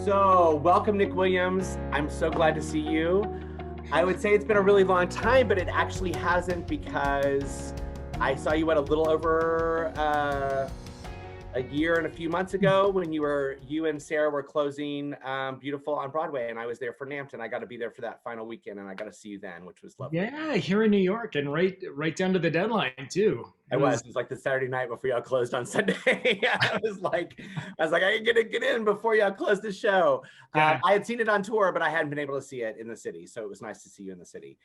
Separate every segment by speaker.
Speaker 1: So, welcome, Nick Williams. I'm so glad to see you. I would say it's been a really long time, but it actually hasn't because I saw you a little over a year and a few months ago when you and Sarah were closing Beautiful on Broadway, and I was there for NAMT, and I got to be there for that final weekend, and I got to see you then, which was lovely.
Speaker 2: Yeah, here in New York, and right down to the deadline too.
Speaker 1: It was like the Saturday night before y'all closed on Sunday. I was like, I can get in before y'all close the show.
Speaker 2: Yeah.
Speaker 1: I had seen it on tour, but I hadn't been able to see it in the city. So it was nice to see you in the city.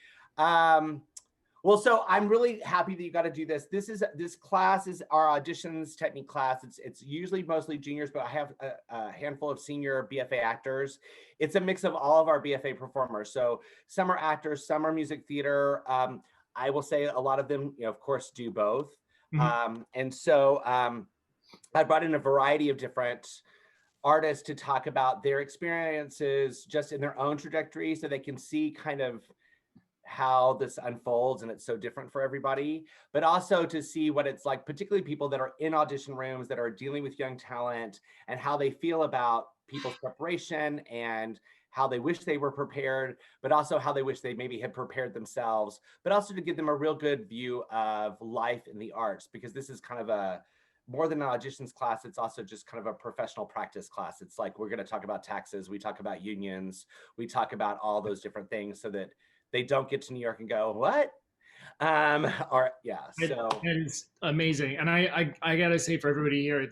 Speaker 1: Well, so I'm really happy that you got to do this. This class is our auditions technique class. It's usually mostly juniors, but I have a handful of senior BFA actors. It's a mix of all of our BFA performers. So some are actors, some are music theater. I will say a lot of them, of course, do both. And so I brought in a variety of different artists to talk about their experiences just in their own trajectory so they can see kind of how this unfolds, and it's so different for everybody, but also to see what it's like, particularly people that are in audition rooms that are dealing with young talent and how they feel about people's preparation and how they wish they were prepared, but also how they wish they maybe had prepared themselves, but also to give them a real good view of life in the arts, because this is kind of a more than an auditions class, it's also just kind of a professional practice class. It's like, we're going to talk about taxes, we talk about unions, we talk about all those different things so that they don't get to New York and go, what? So
Speaker 2: It's amazing, and I gotta say for everybody here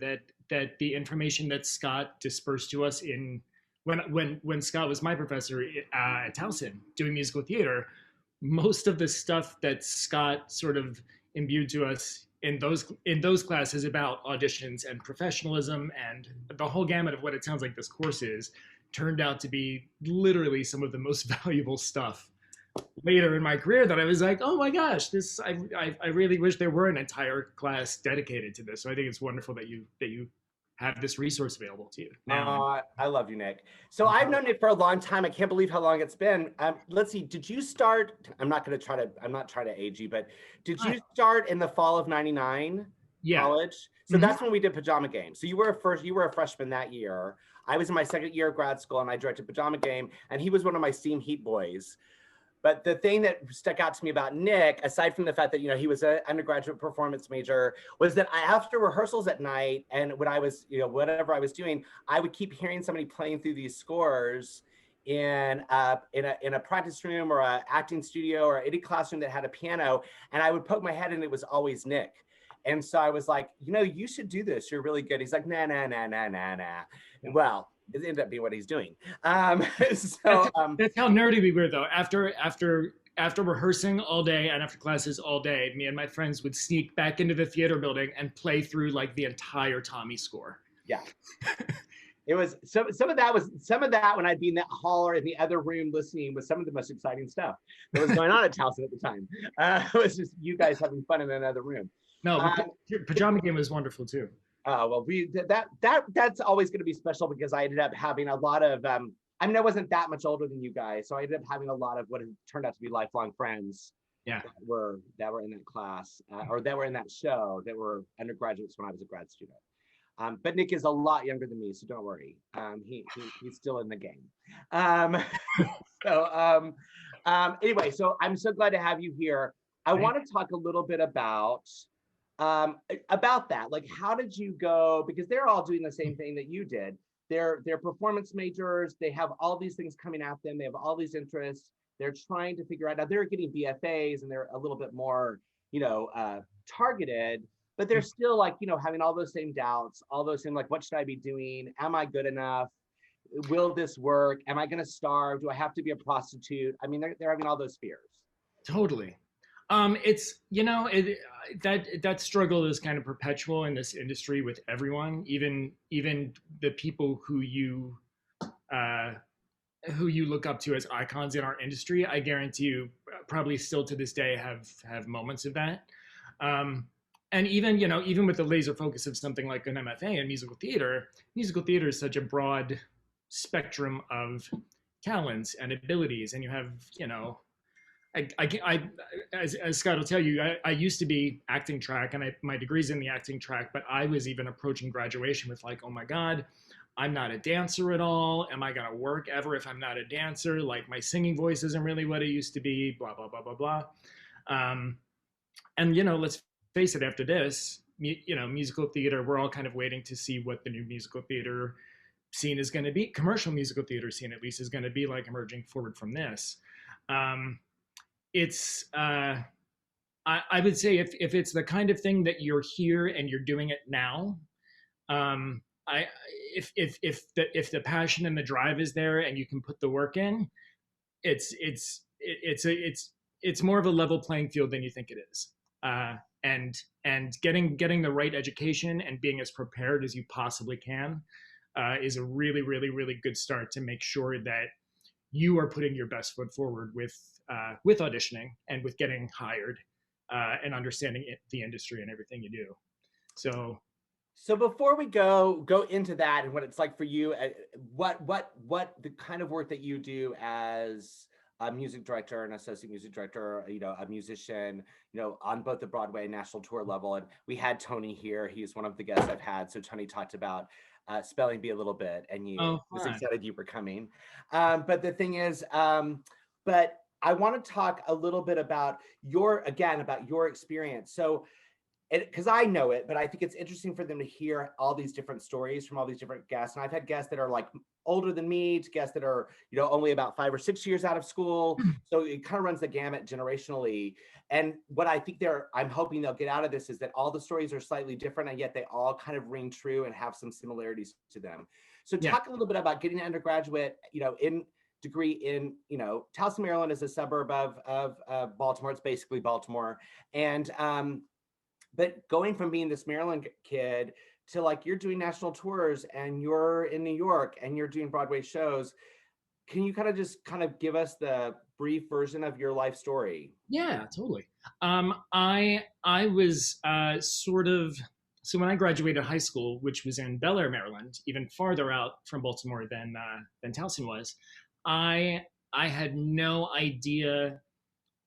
Speaker 2: that the information that Scott dispersed to us in when Scott was my professor at Towson doing musical theater, most of the stuff that Scott sort of imbued to us in those classes about auditions and professionalism and the whole gamut of what it sounds like this course is turned out to be literally some of the most valuable stuff later in my career that I was like, oh my gosh, I really wish there were an entire class dedicated to this. So I think it's wonderful that you have this resource available to you now.
Speaker 1: I love you, Nick. So I've known Nick for a long time. I can't believe how long it's been. Let's see. Did you start? I'm not trying to age you, but did you start in the fall of '99?
Speaker 2: Yeah.
Speaker 1: College. So that's when we did Pajama Game. So you were a freshman that year. I was in my second year of grad school, and I directed Pajama Game, and he was one of my Steam Heat boys. But the thing that stuck out to me about Nick, aside from the fact that, he was an undergraduate performance major, was that after rehearsals at night and when I was, whatever I was doing, I would keep hearing somebody playing through these scores in a practice room or an acting studio or any classroom that had a piano. And I would poke my head and it was always Nick. And so I was like, you should do this. You're really good. He's like, nah. Well, it ended up being what he's doing.
Speaker 2: That's how nerdy we were, though. After rehearsing all day and after classes all day, me and my friends would sneak back into the theater building and play through like the entire Tommy score.
Speaker 1: Yeah. It was some of that when I'd be in that hall or in the other room listening was some of the most exciting stuff that was going on at Towson at the time. It was just you guys having fun in another room.
Speaker 2: No, Pajama Game was wonderful too.
Speaker 1: Well, that's always going to be special because I ended up having a lot of. I wasn't that much older than you guys, so I ended up having a lot of what turned out to be lifelong friends.
Speaker 2: Yeah,
Speaker 1: that were in that class or that were in that show that were undergraduates when I was a grad student. But Nick is a lot younger than me, so don't worry. He's still in the game. Anyway, so I'm so glad to have you here. I want to talk a little bit about that. Like, how did you go? Because they're all doing the same thing that you did. They're performance majors. They have all these things coming at them. They have all these interests. They're trying to figure out. Now they're getting BFAs and they're a little bit more, targeted. But they're still like, having all those same doubts, all those same like, what should I be doing? Am I good enough? Will this work? Am I going to starve? Do I have to be a prostitute? I mean, they're having all those fears.
Speaker 2: Totally. It's that struggle is kind of perpetual in this industry with everyone, even the people who you look up to as icons in our industry. I guarantee you, probably still to this day have moments of that. And even with the laser focus of something like an MFA in musical theater is such a broad spectrum of talents and abilities, and you have as Scott will tell you, I used to be acting track, and my degree's in the acting track, but I was even approaching graduation with like, oh my God, I'm not a dancer at all. Am I gonna work ever if I'm not a dancer? Like my singing voice isn't really what it used to be. Blah blah blah blah blah. Um, and let's face it. After this, musical theater, we're all kind of waiting to see what the new musical theater scene is going to be. Commercial musical theater scene, at least, is going to be like emerging forward from this. Um, it's I would say if it's the kind of thing that you're here and you're doing it now, I if the passion and the drive is there and you can put the work in, it's more of a level playing field than you think it is. And getting the right education and being as prepared as you possibly can is a really really really good start to make sure that you are putting your best foot forward with auditioning and with getting hired and understanding the industry and everything you do.
Speaker 1: So before we go into that and what it's like for you, what the kind of work that you do as a music director, an associate music director, a musician, on both the Broadway and national tour level. And we had Tony here. He's one of the guests I've had. So Tony talked about spelling bee a little bit, and you was excited you were coming. But the thing is, but I want to talk a little bit about your experience. So, because I know it, but I think it's interesting for them to hear all these different stories from all these different guests. And I've had guests that are like older than me, to guests that are, only about 5 or 6 years out of school. So it kind of runs the gamut generationally. And what I think I'm hoping they'll get out of this is that all the stories are slightly different, and yet they all kind of ring true and have some similarities to them. So talk a little bit about getting an undergraduate, in degree in, Towson, Maryland is a suburb of Baltimore. It's basically Baltimore. And, but going from being this Maryland kid to like you're doing national tours and you're in New York and you're doing Broadway shows, can you kind of give us the brief version of your life story?
Speaker 2: Yeah, totally. I was so when I graduated high school, which was in Bel Air, Maryland, even farther out from Baltimore than Towson was, I had no idea.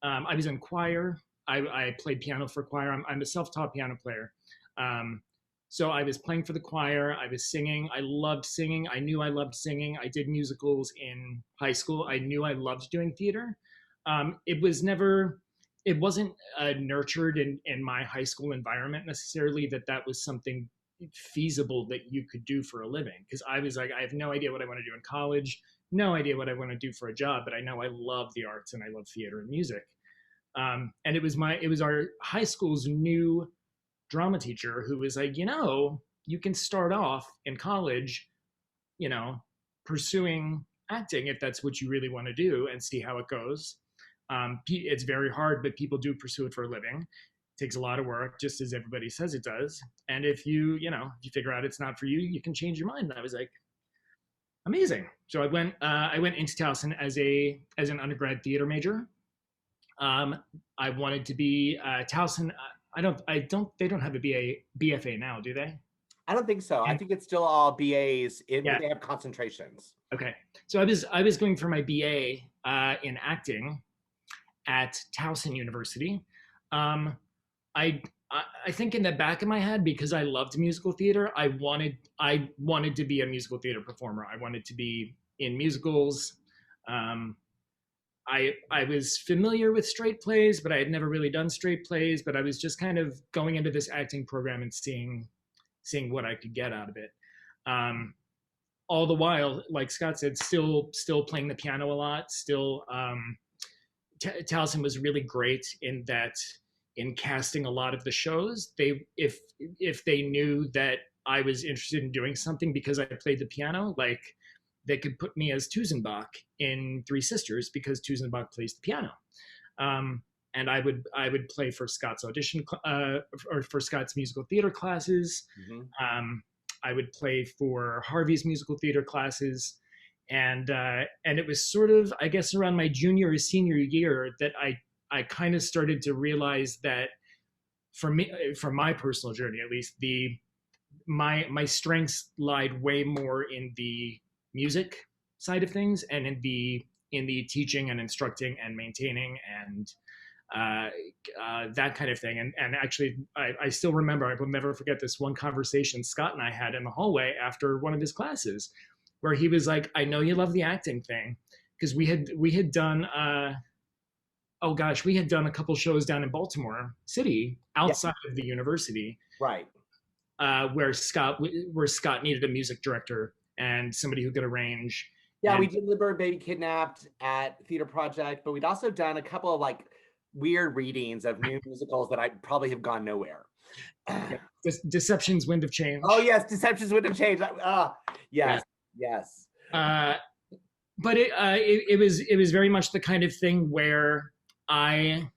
Speaker 2: I was in choir. I played piano for choir. I'm a self-taught piano player. So I was playing for the choir. I was singing. I loved singing. I knew I loved singing. I did musicals in high school. I knew I loved doing theater. It wasn't nurtured in my high school environment necessarily that was something feasible that you could do for a living. Because I was like, I have no idea what I want to do in college, no idea what I want to do for a job, but I know I love the arts and I love theater and music. And it was our high school's new drama teacher who was like, you can start off in college, pursuing acting if that's what you really want to do, and see how it goes. It's very hard, but people do pursue it for a living. It takes a lot of work, just as everybody says it does. And if you figure out it's not for you, you can change your mind. And I was like, amazing. So I went into Towson as an undergrad theater major. I wanted to be Towson. They don't have a BFA now, do they?
Speaker 1: I don't think so. I think it's still all BAs. They have concentrations.
Speaker 2: Okay, so I was going for my BA in acting at Towson University. I think in the back of my head, because I loved musical theater, I wanted to be a musical theater performer. I wanted to be in musicals. I was familiar with straight plays, but I had never really done straight plays. But I was just kind of going into this acting program and seeing what I could get out of it. All the while, like Scott said, still playing the piano a lot. Still, Towson was really great in casting a lot of the shows. If they knew that I was interested in doing something because I played the piano, like they could put me as Tusenbach in Three Sisters because Tusenbach plays the piano. And I would play for Scott's audition or for Scott's musical theater classes. Mm-hmm. I would play for Harvey's musical theater classes. And it was sort of, I guess, around my junior or senior year that I kind of started to realize that for me, for my personal journey, at least, my strengths lied way more in the music side of things and in the in the teaching and instructing and maintaining and that kind of thing. And actually, I still remember, I will never forget this one conversation Scott and I had in the hallway after one of his classes, where he was like, "I know you love the acting thing," because we had done oh gosh, we had done a couple shows down in Baltimore City outside of the university,
Speaker 1: Right.
Speaker 2: where Scott needed a music director and somebody who could arrange.
Speaker 1: Yeah,
Speaker 2: And
Speaker 1: we did Little Bird Baby Kidnapped at Theater Project, but we'd also done a couple of like weird readings of new musicals that I probably have gone nowhere.
Speaker 2: Deception's Wind of Change.
Speaker 1: Oh yes, Deceptions Would Have Changed. Yes, yes.
Speaker 2: But it was very much the kind of thing where I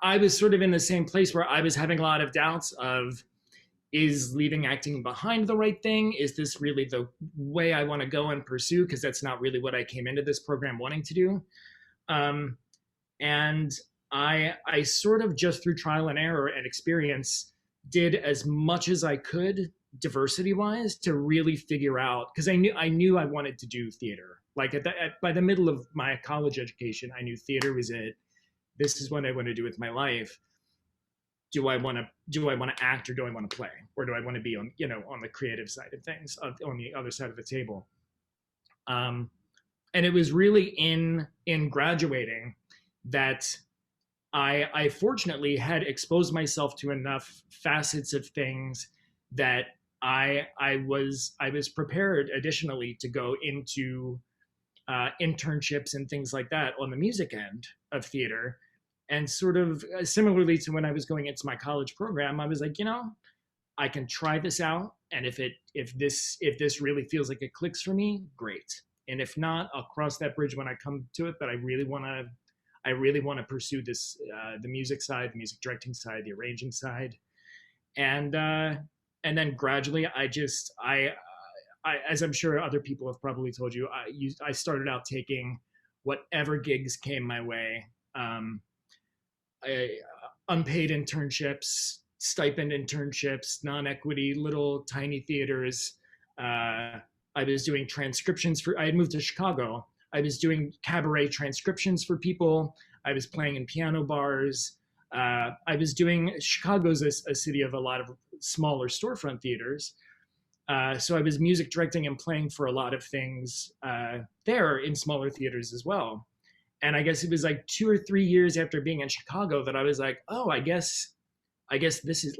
Speaker 2: was sort of in the same place where I was having a lot of doubts of, is leaving acting behind the right thing? Is this really the way I want to go and pursue? Because that's not really what I came into this program wanting to do. And I sort of, just through trial and error and experience, did as much as I could diversity wise to really figure out, because I knew I wanted to do theater. Like by the middle of my college education, I knew theater was it. This is what I want to do with my life. Do I want to act, or do I want to play, or do I want to be on the creative side of things, on the other side of the table? And it was really in graduating that I fortunately had exposed myself to enough facets of things that I was prepared additionally to go into internships and things like that on the music end of theater. And sort of similarly to when I was going into my college program, I was like, I can try this out, and if this really feels like it clicks for me, great. And if not, I'll cross that bridge when I come to it. But I really want to pursue this, the music side, the music directing side, the arranging side, and then gradually, I as I'm sure other people have probably told you, I started out taking whatever gigs came my way. Unpaid internships, stipend internships, non-equity, little tiny theaters. I was doing transcriptions I had moved to Chicago. I was doing cabaret transcriptions for people. I was playing in piano bars. Chicago's a city of a lot of smaller storefront theaters. So I was music directing and playing for a lot of things there in smaller theaters as well. And I guess it was like 2 or 3 years after being in Chicago that I was like, oh, I guess this is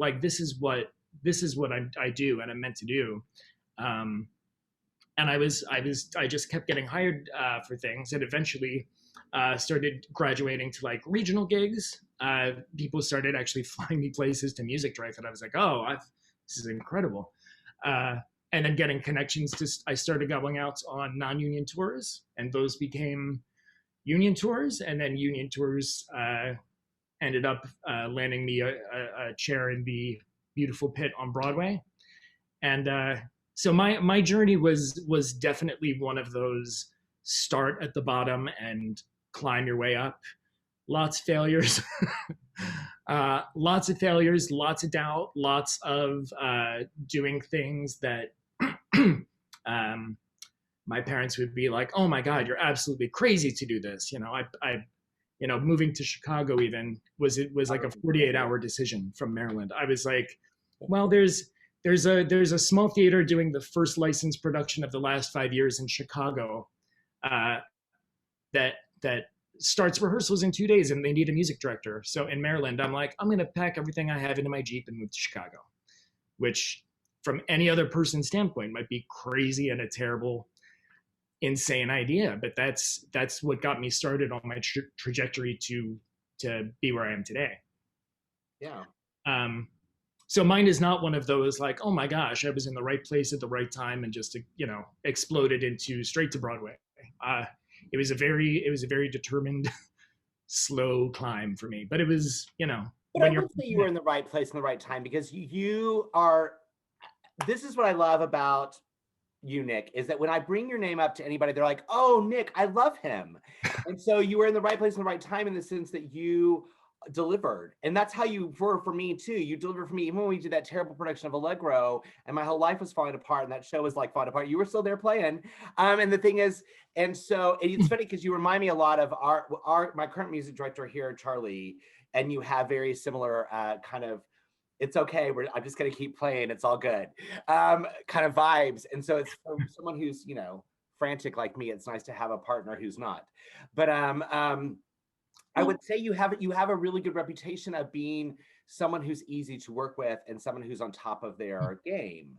Speaker 2: what I do and I'm meant to do. And I just kept getting hired for things, and eventually started graduating to like regional gigs. People started actually flying me places to music direct, and I was like, oh, this is incredible. And then getting connections I started going out on non-union tours, and those became union tours, and then union tours ended up landing me a chair in the beautiful pit on Broadway. And so my journey was definitely one of those start at the bottom and climb your way up. Lots of failures, lots of doubt, lots of doing things that my parents would be like, "Oh my God, you're absolutely crazy to do this." Moving to Chicago even was like a 48-hour decision from Maryland. I was like, well, there's a small theater doing the first licensed production of the last 5 years in Chicago that starts rehearsals in 2 days, and they need a music director. So in Maryland, I'm like, I'm going to pack everything I have into my Jeep and move to Chicago, which from any other person's standpoint might be crazy and a terrible, insane idea, but that's what got me started on my trajectory to be where I am today.
Speaker 1: Yeah.
Speaker 2: So mine is not one of those like, oh my gosh, I was in the right place at the right time and just exploded into straight to Broadway. It was a very determined, slow climb for me, but it was,
Speaker 1: But I would say you were in the right place in the right time, because you are. This is what I love about you, Nick, is that when I bring your name up to anybody, they're like, oh, Nick, I love him. And so you were in the right place in the right time, in the sense that you delivered. And that's how you were for me too. You delivered for me even when we did that terrible production of Allegro and my whole life was falling apart and that show was like falling apart. You were still there playing. And the thing is, and so it's funny because you remind me a lot of my current music director here, Charlie, and you have very similar kind of, it's okay, I'm just gonna keep playing, it's all good, kind of vibes. And so it's for someone who's, you know, frantic like me, it's nice to have a partner who's not. But I would say you have a really good reputation of being someone who's easy to work with and someone who's on top of their game.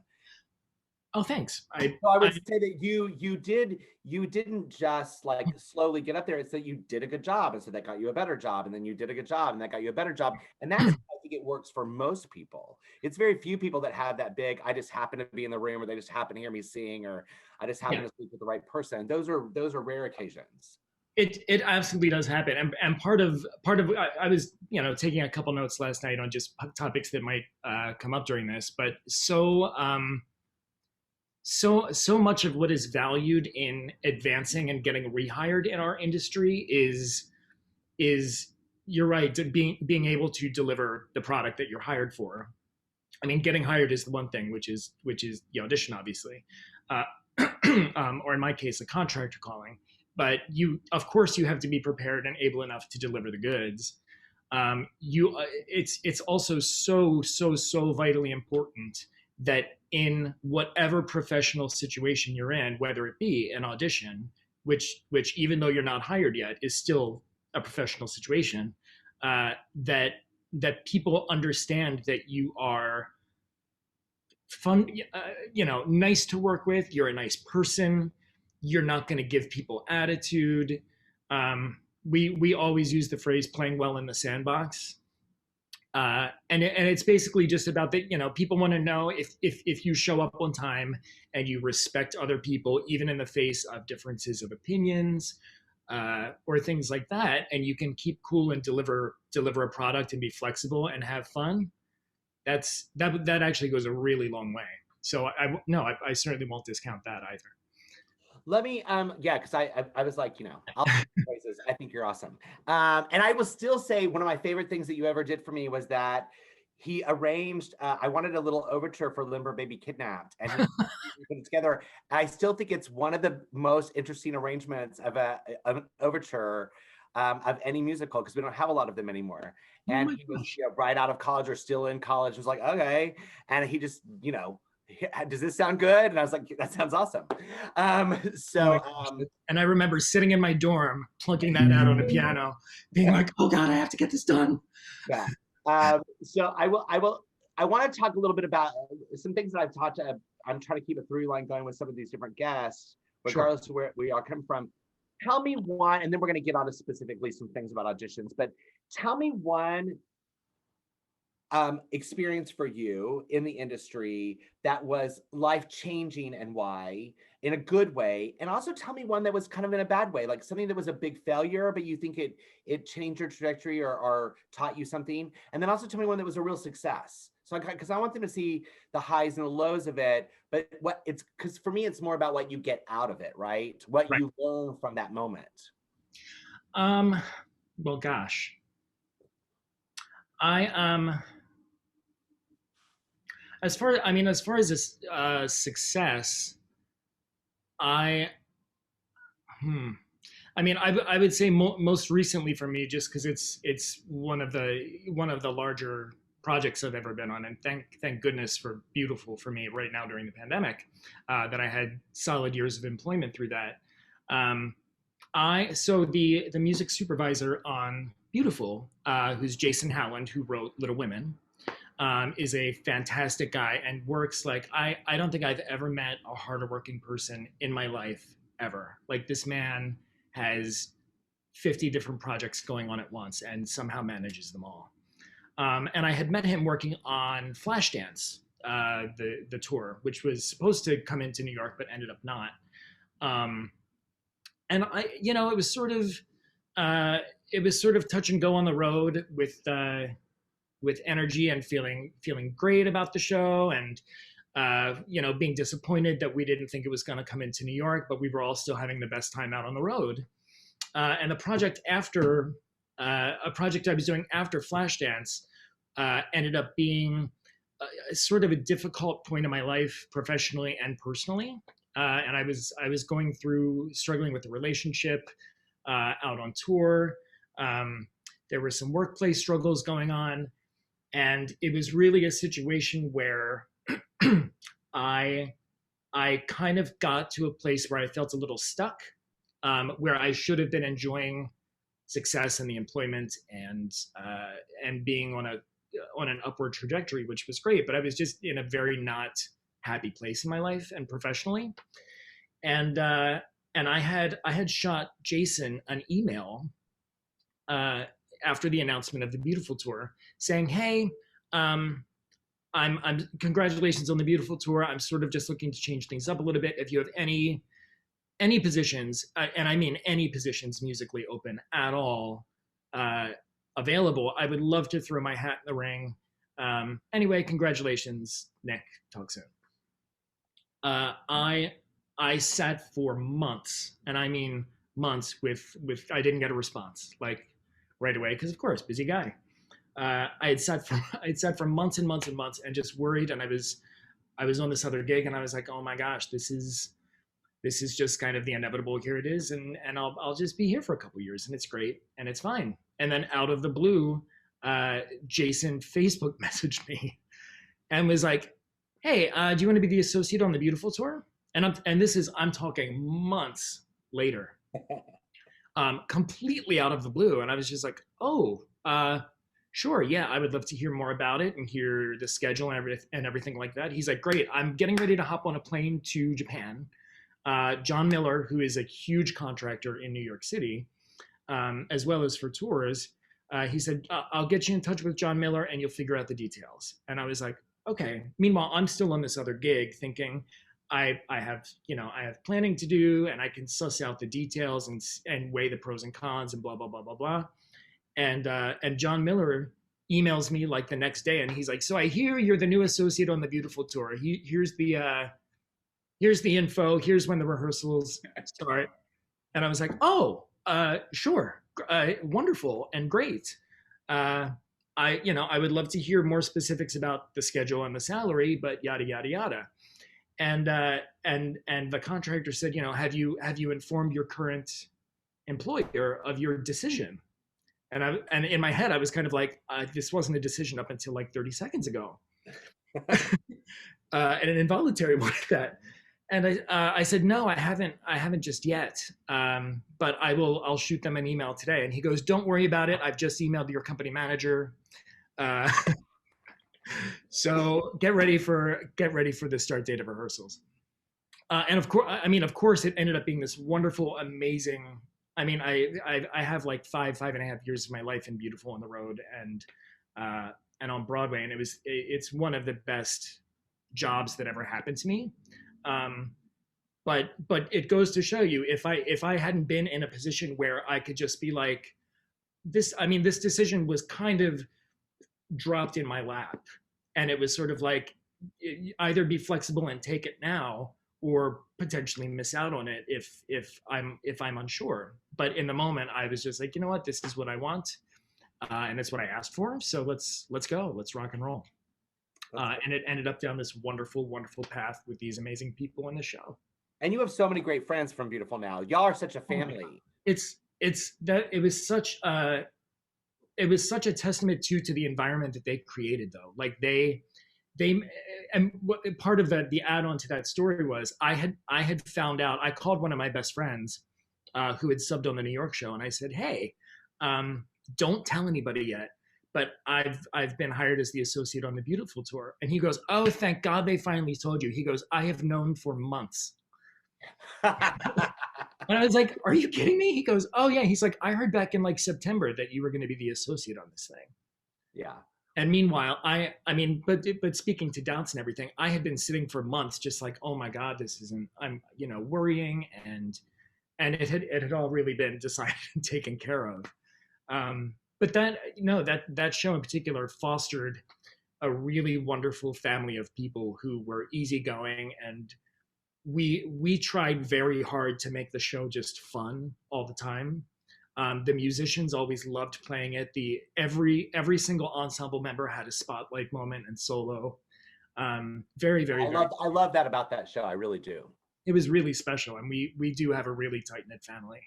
Speaker 2: Oh, thanks.
Speaker 1: So I would say that you didn't just like slowly get up there. It's that you did a good job, and so that got you a better job, and then you did a good job, and that got you a better job. And that's how I think it works for most people. It's very few people that have that big, I just happen to be in the room, or they just happen to hear me sing, or I just happen to speak with the right person. Those are rare occasions.
Speaker 2: It absolutely does happen, and part of I was, you know, taking a couple notes last night on just topics that might come up during this, but so much of what is valued in advancing and getting rehired in our industry is you're right, being able to deliver the product that you're hired for. I mean, getting hired is the one thing, which is the audition, obviously, or in my case, a contractor calling. But of course, you have to be prepared and able enough to deliver the goods. It's also so vitally important that in whatever professional situation you're in, whether it be an audition, which even though you're not hired yet is still a professional situation, that people understand that you are fun, nice to work with. You're a nice person. You're not going to give people attitude. We always use the phrase "playing well in the sandbox." And it's basically just about that, you know, people want to know if you show up on time and you respect other people, even in the face of differences of opinions, or things like that, and you can keep cool and deliver a product and be flexible and have fun. That actually goes a really long way. So I certainly won't discount that either.
Speaker 1: Let me, because I was like, you know, I'll places. I think you're awesome. And I will still say one of my favorite things that you ever did for me was that he arranged, I wanted a little overture for Limber Baby Kidnapped, and he put it together. I still think it's one of the most interesting arrangements of an overture of any musical, because we don't have a lot of them anymore. And he was, you know, right out of college or still in college, was like, okay. And he just, you know, does this sound good? And I was like, that sounds awesome.
Speaker 2: And I remember sitting in my dorm, plugging that out on a piano, being like, oh God, I have to get this done.
Speaker 1: Yeah. So I want to talk a little bit about some things that I've taught to, I'm trying to keep a through line going with some of these different guests, regardless of where we all come from. Tell me one, and then we're going to get on to specifically some things about auditions, but tell me one experience for you in the industry that was life-changing and why, in a good way. And also tell me one that was kind of in a bad way, like something that was a big failure, but you think it changed your trajectory or taught you something. And then also tell me one that was a real success. So because I want them to see the highs and the lows of it, but because for me, it's more about what you get out of it, right? What you learn from that moment.
Speaker 2: Well, gosh, as far as this success, I would say most recently for me, just because it's one of the larger projects I've ever been on, and thank goodness for Beautiful for me right now during the pandemic, that I had solid years of employment through that. So the music supervisor on Beautiful, who's Jason Howland, who wrote Little Women, is a fantastic guy and works like I don't think I've ever met a harder working person in my life ever. Like, this man has 50 different projects going on at once and somehow manages them all. And I had met him working on Flashdance, the tour, which was supposed to come into New York but ended up not. And it was sort of touch and go on the road with energy and feeling great about the show, and being disappointed that we didn't think it was going to come into New York, but we were all still having the best time out on the road. And the project after a project I was doing after Flashdance ended up being sort of a difficult point in my life, professionally and personally. And I was going through struggling with the relationship, out on tour. There were some workplace struggles going on, and it was really a situation where I I kind of got to a place where I felt a little stuck, where I should have been enjoying success and the employment and being on an upward trajectory, which was great. But I was just in a very not happy place in my life and professionally. And I had shot Jason an email uh, after the announcement of the Beautiful tour, saying, "Hey, um, I'm congratulations on the Beautiful tour. I'm sort of just looking to change things up a little bit. If you have any positions, and I mean any positions musically open at all, uh, available, I would love to throw my hat in the ring. Anyway, congratulations, Nick. Talk soon." Uh, I I sat for months, and I mean months, with I didn't get a response like right away because of course busy guy. I had sat for months and months and months and just worried, and I was on this other gig, and I was like, oh my gosh, this is just kind of the inevitable. Here it is, and I'll just be here for a couple years, and it's great, and it's fine. And then out of the blue, Jason Facebook messaged me and was like, "Hey, do you want to be the associate on the Beautiful tour?" And this is, I'm talking months later, completely out of the blue, and I was just like, "Oh, sure, yeah, I would love to hear more about it and hear the schedule and everything like that." He's like, "Great, I'm getting ready to hop on a plane to Japan." John Miller, who is a huge contractor in New York City, as well as for tours, he said, "I'll get you in touch with John Miller and you'll figure out the details." And I was like, okay. Meanwhile, I'm still on this other gig thinking I have, I have planning to do, and I can suss out the details and weigh the pros and cons and blah, blah, blah, blah, blah. And John Miller emails me like the next day, and he's like, "So I hear you're the new associate on the Beautiful tour. Here's the info. Here's when the rehearsals start." And I was like, "Oh, sure, wonderful and great. Uh, I would love to hear more specifics about the schedule and the salary, but yada yada yada." And the contractor said, have you informed your current employer of your decision?" And in my head, I was kind of like, this wasn't a decision up until like 30 seconds ago, and an involuntary one at that. And I said, "No, I haven't just yet. But I'll shoot them an email today." And he goes, "Don't worry about it. I've just emailed your company manager. Uh, so get ready for the start date of rehearsals." And of course, it ended up being this wonderful, amazing. I mean, I have like 5.5 years of my life in Beautiful on the road and on Broadway, and it's one of the best jobs that ever happened to me. Um, but it goes to show you, if I hadn't been in a position where I could just be like, this decision was kind of dropped in my lap, and it was sort of like, either be flexible and take it now, or potentially miss out on it if I'm unsure. But in the moment, I was just like, you know what, this is what I want, and it's what I asked for. So let's go, let's rock and roll. And it ended up down this wonderful, wonderful path with these amazing people in the show.
Speaker 1: And you have so many great friends from Beautiful now. Y'all are such a
Speaker 2: Oh
Speaker 1: family.
Speaker 2: it's that it was such a testament to the environment that they created, though. Like they and what part of the add-on to that story was, I had found out. I called one of my best friends who had subbed on the New York show, and I said, "Hey, don't tell anybody yet, but I've been hired as the associate on the Beautiful tour." And he goes, "Oh, thank God they finally told you." He goes, "I have known for months." And I was like, "Are you kidding me?" He goes, "Oh yeah." He's like, "I heard back in like September that you were going to be the associate on this thing."
Speaker 1: Yeah.
Speaker 2: And meanwhile, I mean, but speaking to doubts and everything, I had been sitting for months, just like, "Oh my God, this isn't." I'm worrying, and it had all really been decided and taken care of. But that show in particular fostered a really wonderful family of people who were easygoing, and we tried very hard to make the show just fun all the time. The musicians always loved playing it. Every single ensemble member had a spotlight moment and solo. Very, very, very.
Speaker 1: I love that about that show. I really do.
Speaker 2: It was really special, and we do have a really tight knit family.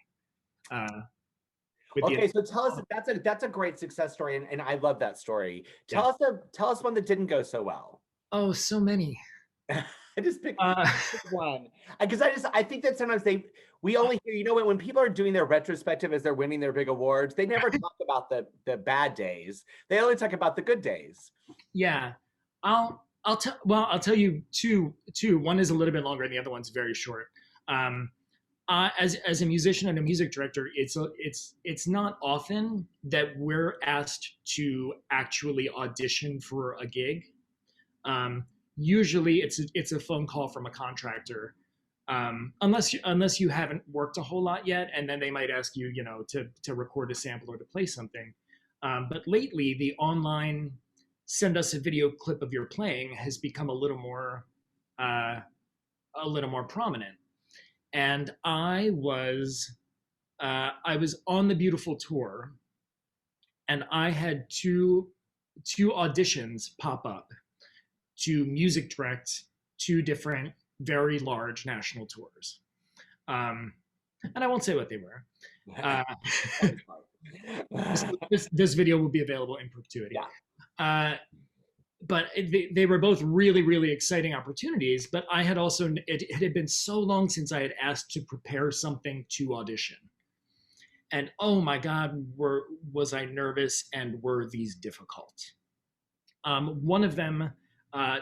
Speaker 1: Okay, so tell us, that's a great success story, and I love that story. Tell us one that didn't go so well.
Speaker 2: Oh, so many.
Speaker 1: I just picked one because I think that sometimes we only hear, when people are doing their retrospective as they're winning their big awards, they never talk about the bad days. They only talk about the good days.
Speaker 2: Yeah, I'll tell you two. One is a little bit longer, and the other one's very short. As a musician and a music director, it's not often that we're asked to actually audition for a gig. Usually it's a phone call from a contractor, unless you haven't worked a whole lot yet, and then they might ask you, to record a sample or to play something. But lately, the online send us a video clip of your playing has become a little more prominent. And I was on the Beautiful tour, and I had two auditions pop up to music direct 2 different very large national tours. And I won't say what they were. This video will be available in perpetuity.
Speaker 1: Yeah.
Speaker 2: But they were both really, really exciting opportunities. But I had also, it had been so long since I had asked to prepare something to audition. And oh my God, was I nervous, and were these difficult? One of them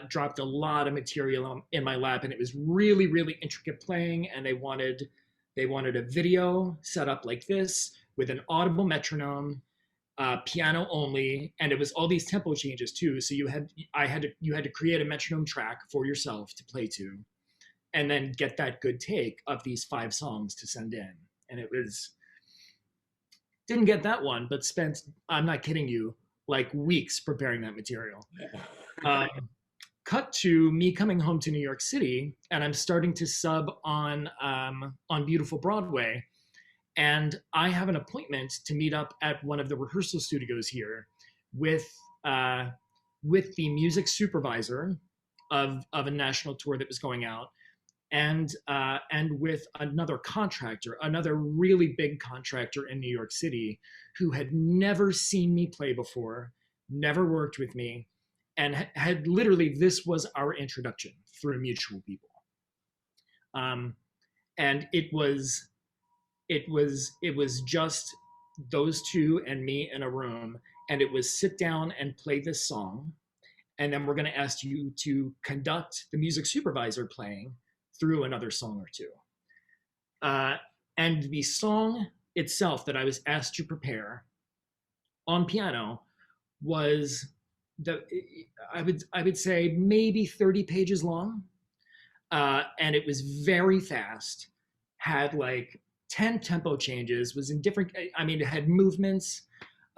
Speaker 2: dropped a lot of material in my lap, and it was really, really intricate playing. And they wanted a video set up like this with an audible metronome, piano only, and it was all these tempo changes too. So you had to create a metronome track for yourself to play to, and then get that good take of these 5 songs to send in. And it didn't get that one, but spent, I'm not kidding you, like weeks preparing that material. Cut to me coming home to New York City, and I'm starting to sub on Beautiful Broadway. And I have an appointment to meet up at one of the rehearsal studios here with the music supervisor of a national tour that was going out, and with another contractor, another really big contractor in New York City, who had never seen me play before, never worked with me, and had literally, this was our introduction through mutual people. And it was just those 2 and me in a room, and it was sit down and play this song, and then we're going to ask you to conduct the music supervisor playing through another song or 2. And the song itself that I was asked to prepare on piano was I would say maybe 30 pages long, and it was very fast, had like 10 tempo changes, was in different, it had movements.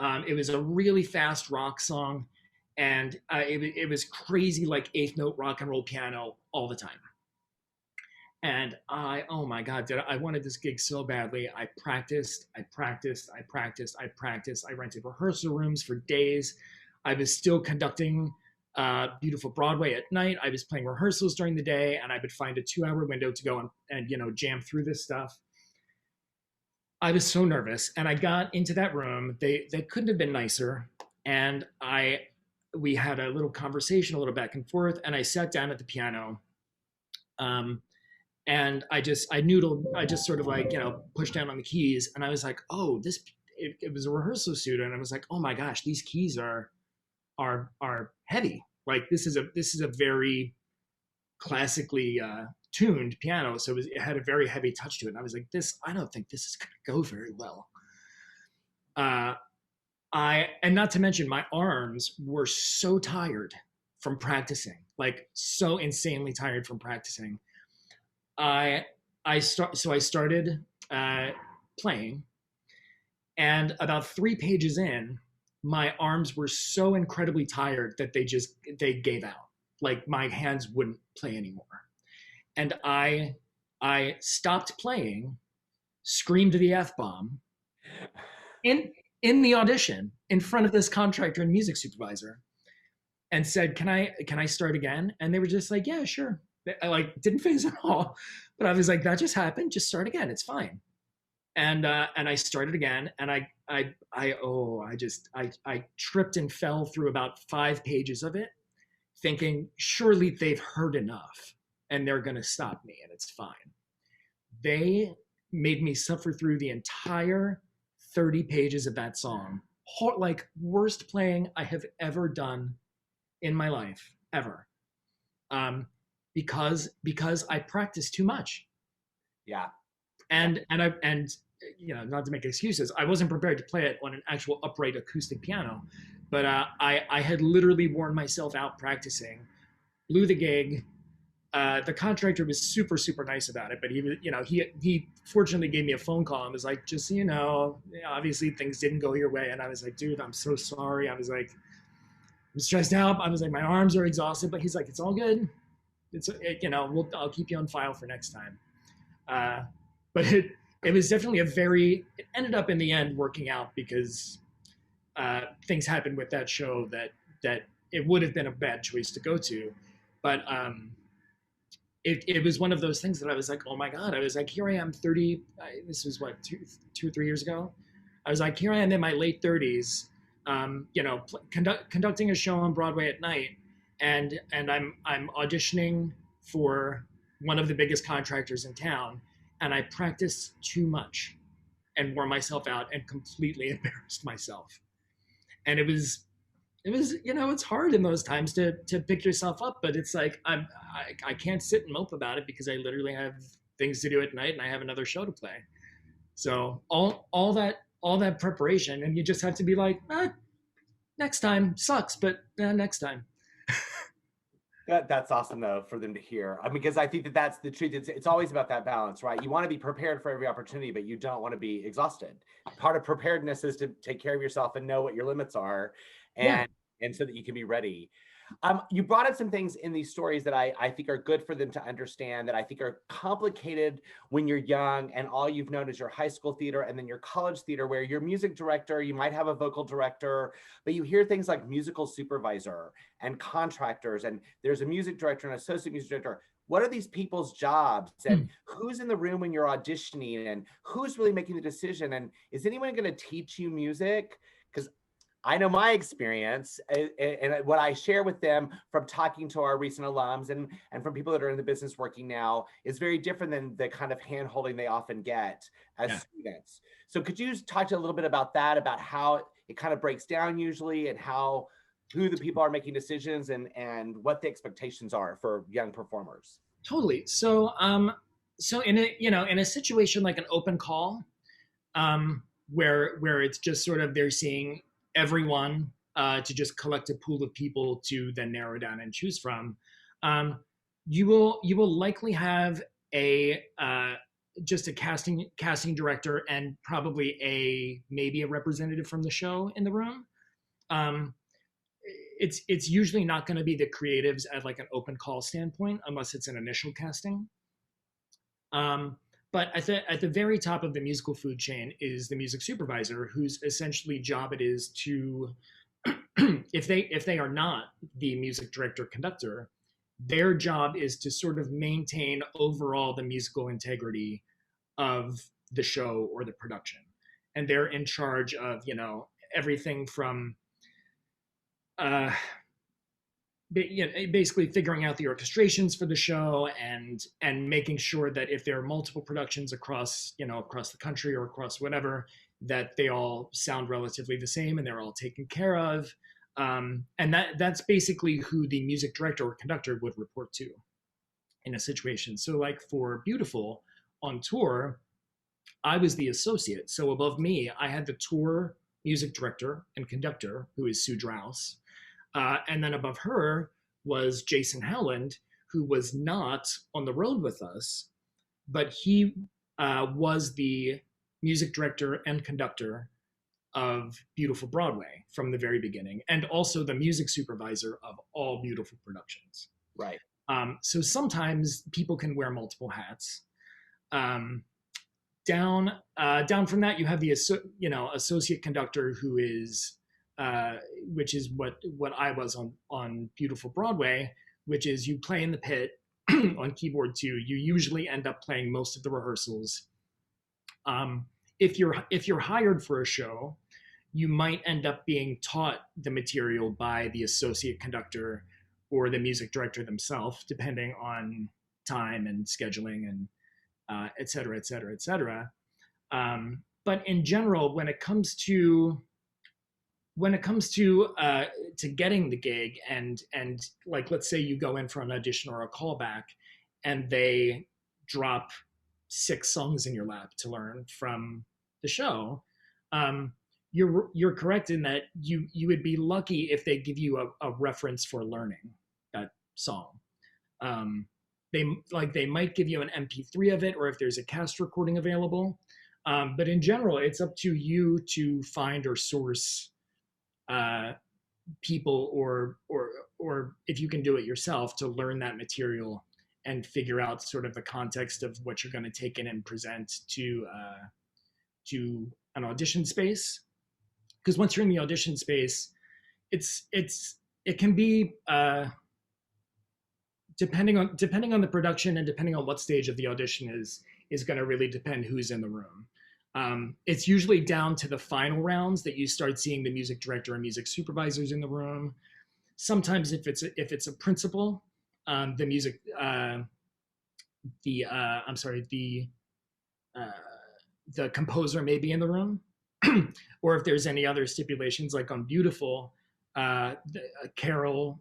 Speaker 2: It was a really fast rock song, and it was crazy, like 8th note rock and roll piano all the time. And oh my God, I wanted this gig so badly. I practiced. I rented rehearsal rooms for days. I was still conducting Beautiful Broadway at night. I was playing rehearsals during the day, and I would find a 2-hour window to go and jam through this stuff. I was so nervous, and I got into that room. They couldn't have been nicer, and we had a little conversation, a little back and forth, and I sat down at the piano, and I just sort of like pushed down on the keys, and I was like, oh, it was a rehearsal studio, and I was like, oh my gosh, these keys are heavy. Like this is a very classically tuned piano, so it had a very heavy touch to it. And I was like, I don't think this is gonna go very well. And not to mention, my arms were so tired from practicing, like so insanely tired from practicing. I started playing, and about 3 pages in, my arms were so incredibly tired that they gave out. Like my hands wouldn't play anymore. And I stopped playing, screamed the F-bomb, in in the audition in front of this contractor and music supervisor and said, can I start again? And they were just like, yeah, sure. I like didn't phase at all. But I was like, that just happened. Just start again. It's fine. And I started again, and I tripped and fell through about 5 pages of it, thinking surely they've heard enough and they're gonna stop me and it's fine. They made me suffer through the entire 30 pages of that song, like worst playing I have ever done in my life ever, um, because I practiced too much.
Speaker 1: Yeah.
Speaker 2: And not to make excuses, I wasn't prepared to play it on an actual upright acoustic piano, but I had literally worn myself out practicing, blew the gig. The contractor was super super nice about it, but he fortunately gave me a phone call and was like, just so you know, obviously things didn't go your way. And I was like, dude, I'm so sorry. I was like, I'm stressed out. I was like, my arms are exhausted, but he's like, it's all good. I'll keep you on file for next time. But it was definitely it ended up in the end working out because things happened with that show that it would have been a bad choice to go to. But it was one of those things that I was like, oh my God, I was like, here I am 30, this was what, 2 or 3 years ago. I was like, here I am in my late 30s, conducting a show on Broadway at night. And I'm auditioning for one of the biggest contractors in town. And I practiced too much and wore myself out and completely embarrassed myself. And it's hard in those times to pick yourself up, but it's like I can't sit and mope about it because I literally have things to do at night and I have another show to play. So all that preparation, and you just have to be like, next time sucks, but next time.
Speaker 1: That's awesome though for them to hear. I mean, because I think that that's the truth. It's always about that balance, right? You want to be prepared for every opportunity, but you don't want to be exhausted. Part of preparedness is to take care of yourself and know what your limits are,
Speaker 2: Yeah,
Speaker 1: and so that you can be ready. You brought up some things in these stories that I think are good for them to understand, that I think are complicated when you're young and all you've known is your high school theater and then your college theater, where your music director, you might have a vocal director, but you hear things like musical supervisor and contractors, and there's a music director and associate music director. What are these people's jobs, and who's in the room when you're auditioning, and who's really making the decision, and is anyone going to teach you music? Because I know my experience, and what I share with them from talking to our recent alums and from people that are in the business working now is very different than the kind of hand holding they often get as
Speaker 2: yeah.
Speaker 1: students. So could you talk to a little bit about that, about how it kind of breaks down usually, and who the people are making decisions, and what the expectations are for young performers?
Speaker 2: Totally. So in a situation like an open call, where it's just sort of they're seeing everyone to just collect a pool of people to then narrow down and choose from. Um, you will likely have a just a casting director and probably maybe a representative from the show in the room. Um, it's usually not going to be the creatives at like an open call standpoint unless it's an initial casting. Um, but at the very top of the musical food chain is the music supervisor, whose essentially job it is to, if they are not the music director conductor, their job is to sort of maintain overall the musical integrity of the show or the production, and they're in charge of everything from uh, basically figuring out the orchestrations for the show and making sure that if there are multiple productions across the country or across whatever, that they all sound relatively the same and they're all taken care of. And that's basically who the music director or conductor would report to in a situation. So like for Beautiful on tour, I was the associate. So above me, I had the tour music director and conductor, who is Sue Drouse. And then above her was Jason Howland, who was not on the road with us, but he was the music director and conductor of Beautiful Broadway from the very beginning, and also the music supervisor of all Beautiful productions.
Speaker 1: Right.
Speaker 2: So sometimes people can wear multiple hats. Um, down from that, you have the associate conductor, who is which is what I was on beautiful Broadway, which is you play in the pit on keyboard 2. You usually end up playing most of the rehearsals. If you're hired for a show, you might end up being taught the material by the associate conductor or the music director themselves, depending on time and scheduling and et cetera, et cetera, et cetera. But in general, when it comes to getting the gig, and like, let's say you go in for an audition or a callback, and they drop 6 songs in your lap to learn from the show, you're correct in that you would be lucky if they give you a reference for learning that song. They might give you an MP3 of it, or if there's a cast recording available. But in general, it's up to you to find or source people, or if you can do it yourself, to learn that material and figure out sort of the context of what you're going to take in and present to an audition space. Because once you're in the audition space, it can be depending on the production and depending on what stage of the audition is going to really depend who's in the room. It's usually down to the final rounds that you start seeing the music director and music supervisors in the room. Sometimes if it's a principal, the composer may be in the room. Or if there's any other stipulations, like on Beautiful, Carol,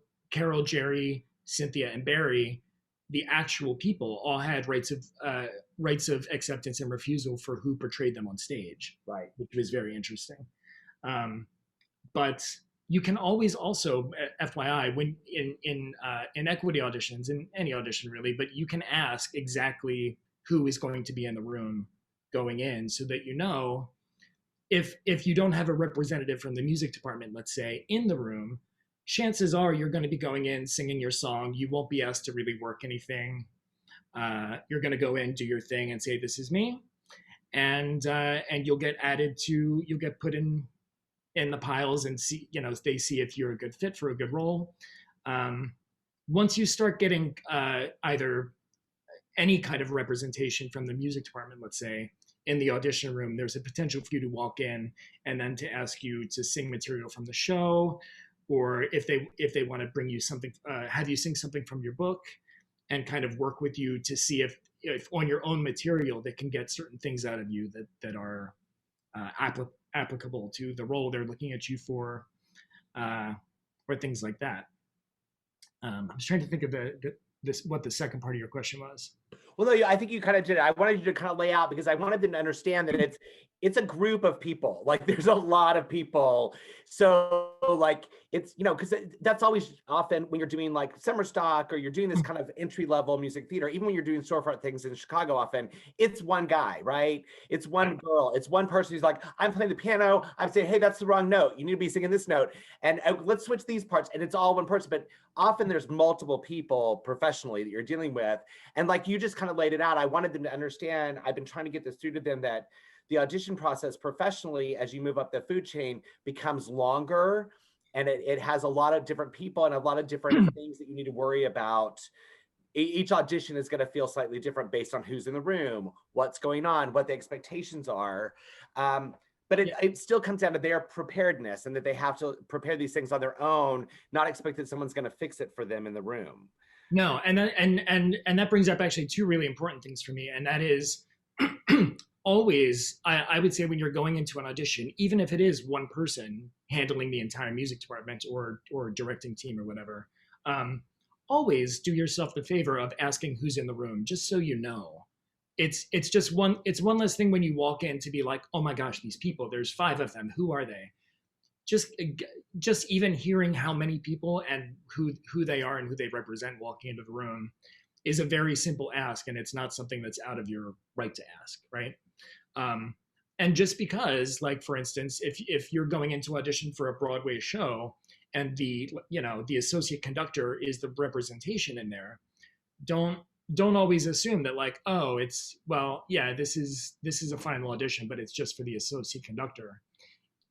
Speaker 2: Jerry, Cynthia, and Barry, the actual people all had rights of acceptance and refusal for who portrayed them on stage,
Speaker 1: right?
Speaker 2: Which was very interesting. But you can always also, FYI, when in equity auditions, in any audition really, but you can ask exactly who is going to be in the room going in, so that you know, if you don't have a representative from the music department, let's say, in the room, chances are you're going to be going in singing your song. You won't be asked to really work anything. You're going to go in, do your thing, and say, "This is me," and you'll get put in the piles, and see, they see if you're a good fit for a good role. Once you start getting either any kind of representation from the music department, let's say, in the audition room, there's a potential for you to walk in and then to ask you to sing material from the show, or if they want to bring you something, have you sing something from your book, and kind of work with you to see if on your own material they can get certain things out of you that are applicable to the role they're looking at you for, or things like that. I was trying to think of what the second part of your question was.
Speaker 1: Well, no, I think you kind of did it. I wanted you to kind of lay out, because I wanted them to understand that it's a group of people. Like, there's a lot of people. So like, it's, because that's always often when you're doing like summer stock, or you're doing this kind of entry level music theater, even when you're doing storefront things in Chicago, often it's one guy, right? It's one girl. It's one person who's like, I'm playing the piano. I'm saying, hey, that's the wrong note. You need to be singing this note. And let's switch these parts. And it's all one person. But often there's multiple people professionally that you're dealing with. And like you just kind of laid it out, I wanted them to understand, I've been trying to get this through to them, that the audition process professionally, as you move up the food chain, becomes longer, and it has a lot of different people and a lot of different things that you need to worry about. Each audition is going to feel slightly different based on who's in the room, what's going on, what the expectations are. But it still comes down to their preparedness, and that they have to prepare these things on their own, not expect that someone's going to fix it for them in the room.
Speaker 2: No, and that brings up actually 2 really important things for me, and that is always, I would say, when you're going into an audition, even if it is one person handling the entire music department or directing team or whatever, always do yourself the favor of asking who's in the room, just so you know. It's one less thing when you walk in to be like, oh my gosh, these people, there's 5 of them, who are they? Just even hearing how many people and who they are and who they represent walking into the room is a very simple ask, and it's not something that's out of your right to ask, right? And just because, like, for instance, if you're going into audition for a Broadway show and the associate conductor is the representation in there, don't don't always assume that like, oh, it's, well, yeah, this is a final audition, but it's just for the associate conductor.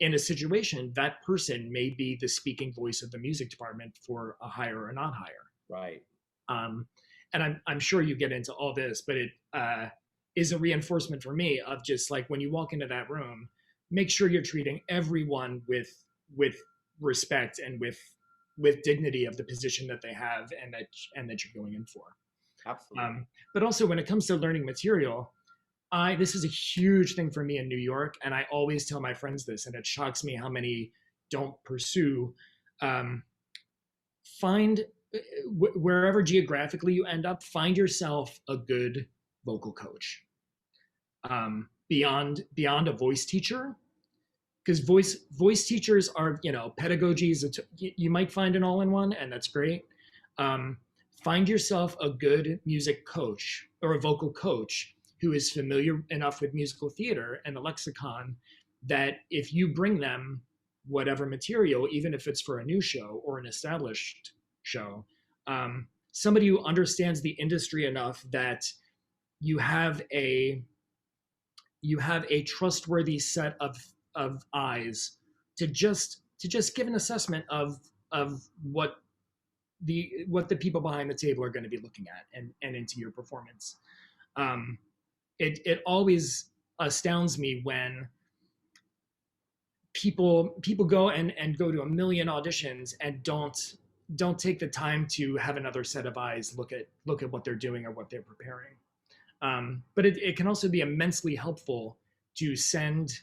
Speaker 2: In a situation, that person may be the speaking voice of the music department for a hire or not hire.
Speaker 1: Right.
Speaker 2: um, and I'm sure you get into all this, but it is a reinforcement for me of just like, when you walk into that room, make sure you're treating everyone with respect and with dignity of the position that they have, and that you're going in for.
Speaker 1: Absolutely.
Speaker 2: But also, when it comes to learning material, this is a huge thing for me in New York, and I always tell my friends this, and it shocks me how many don't pursue. Um, find wherever geographically you end up, find yourself a good vocal coach. Beyond a voice teacher, because voice teachers are, pedagogy is you might find an all-in-one, and that's great. Um, Find yourself a good music coach or a vocal coach who is familiar enough with musical theater and the lexicon that if you bring them whatever material, even if it's for a new show or an established show, somebody who understands the industry enough that you have a trustworthy set of eyes to just give an assessment of what the people behind the table are going to be looking at, and into your performance. It always astounds me when people go and go to a million auditions and don't take the time to have another set of eyes look at what they're doing or what they're preparing. But it can also be immensely helpful to send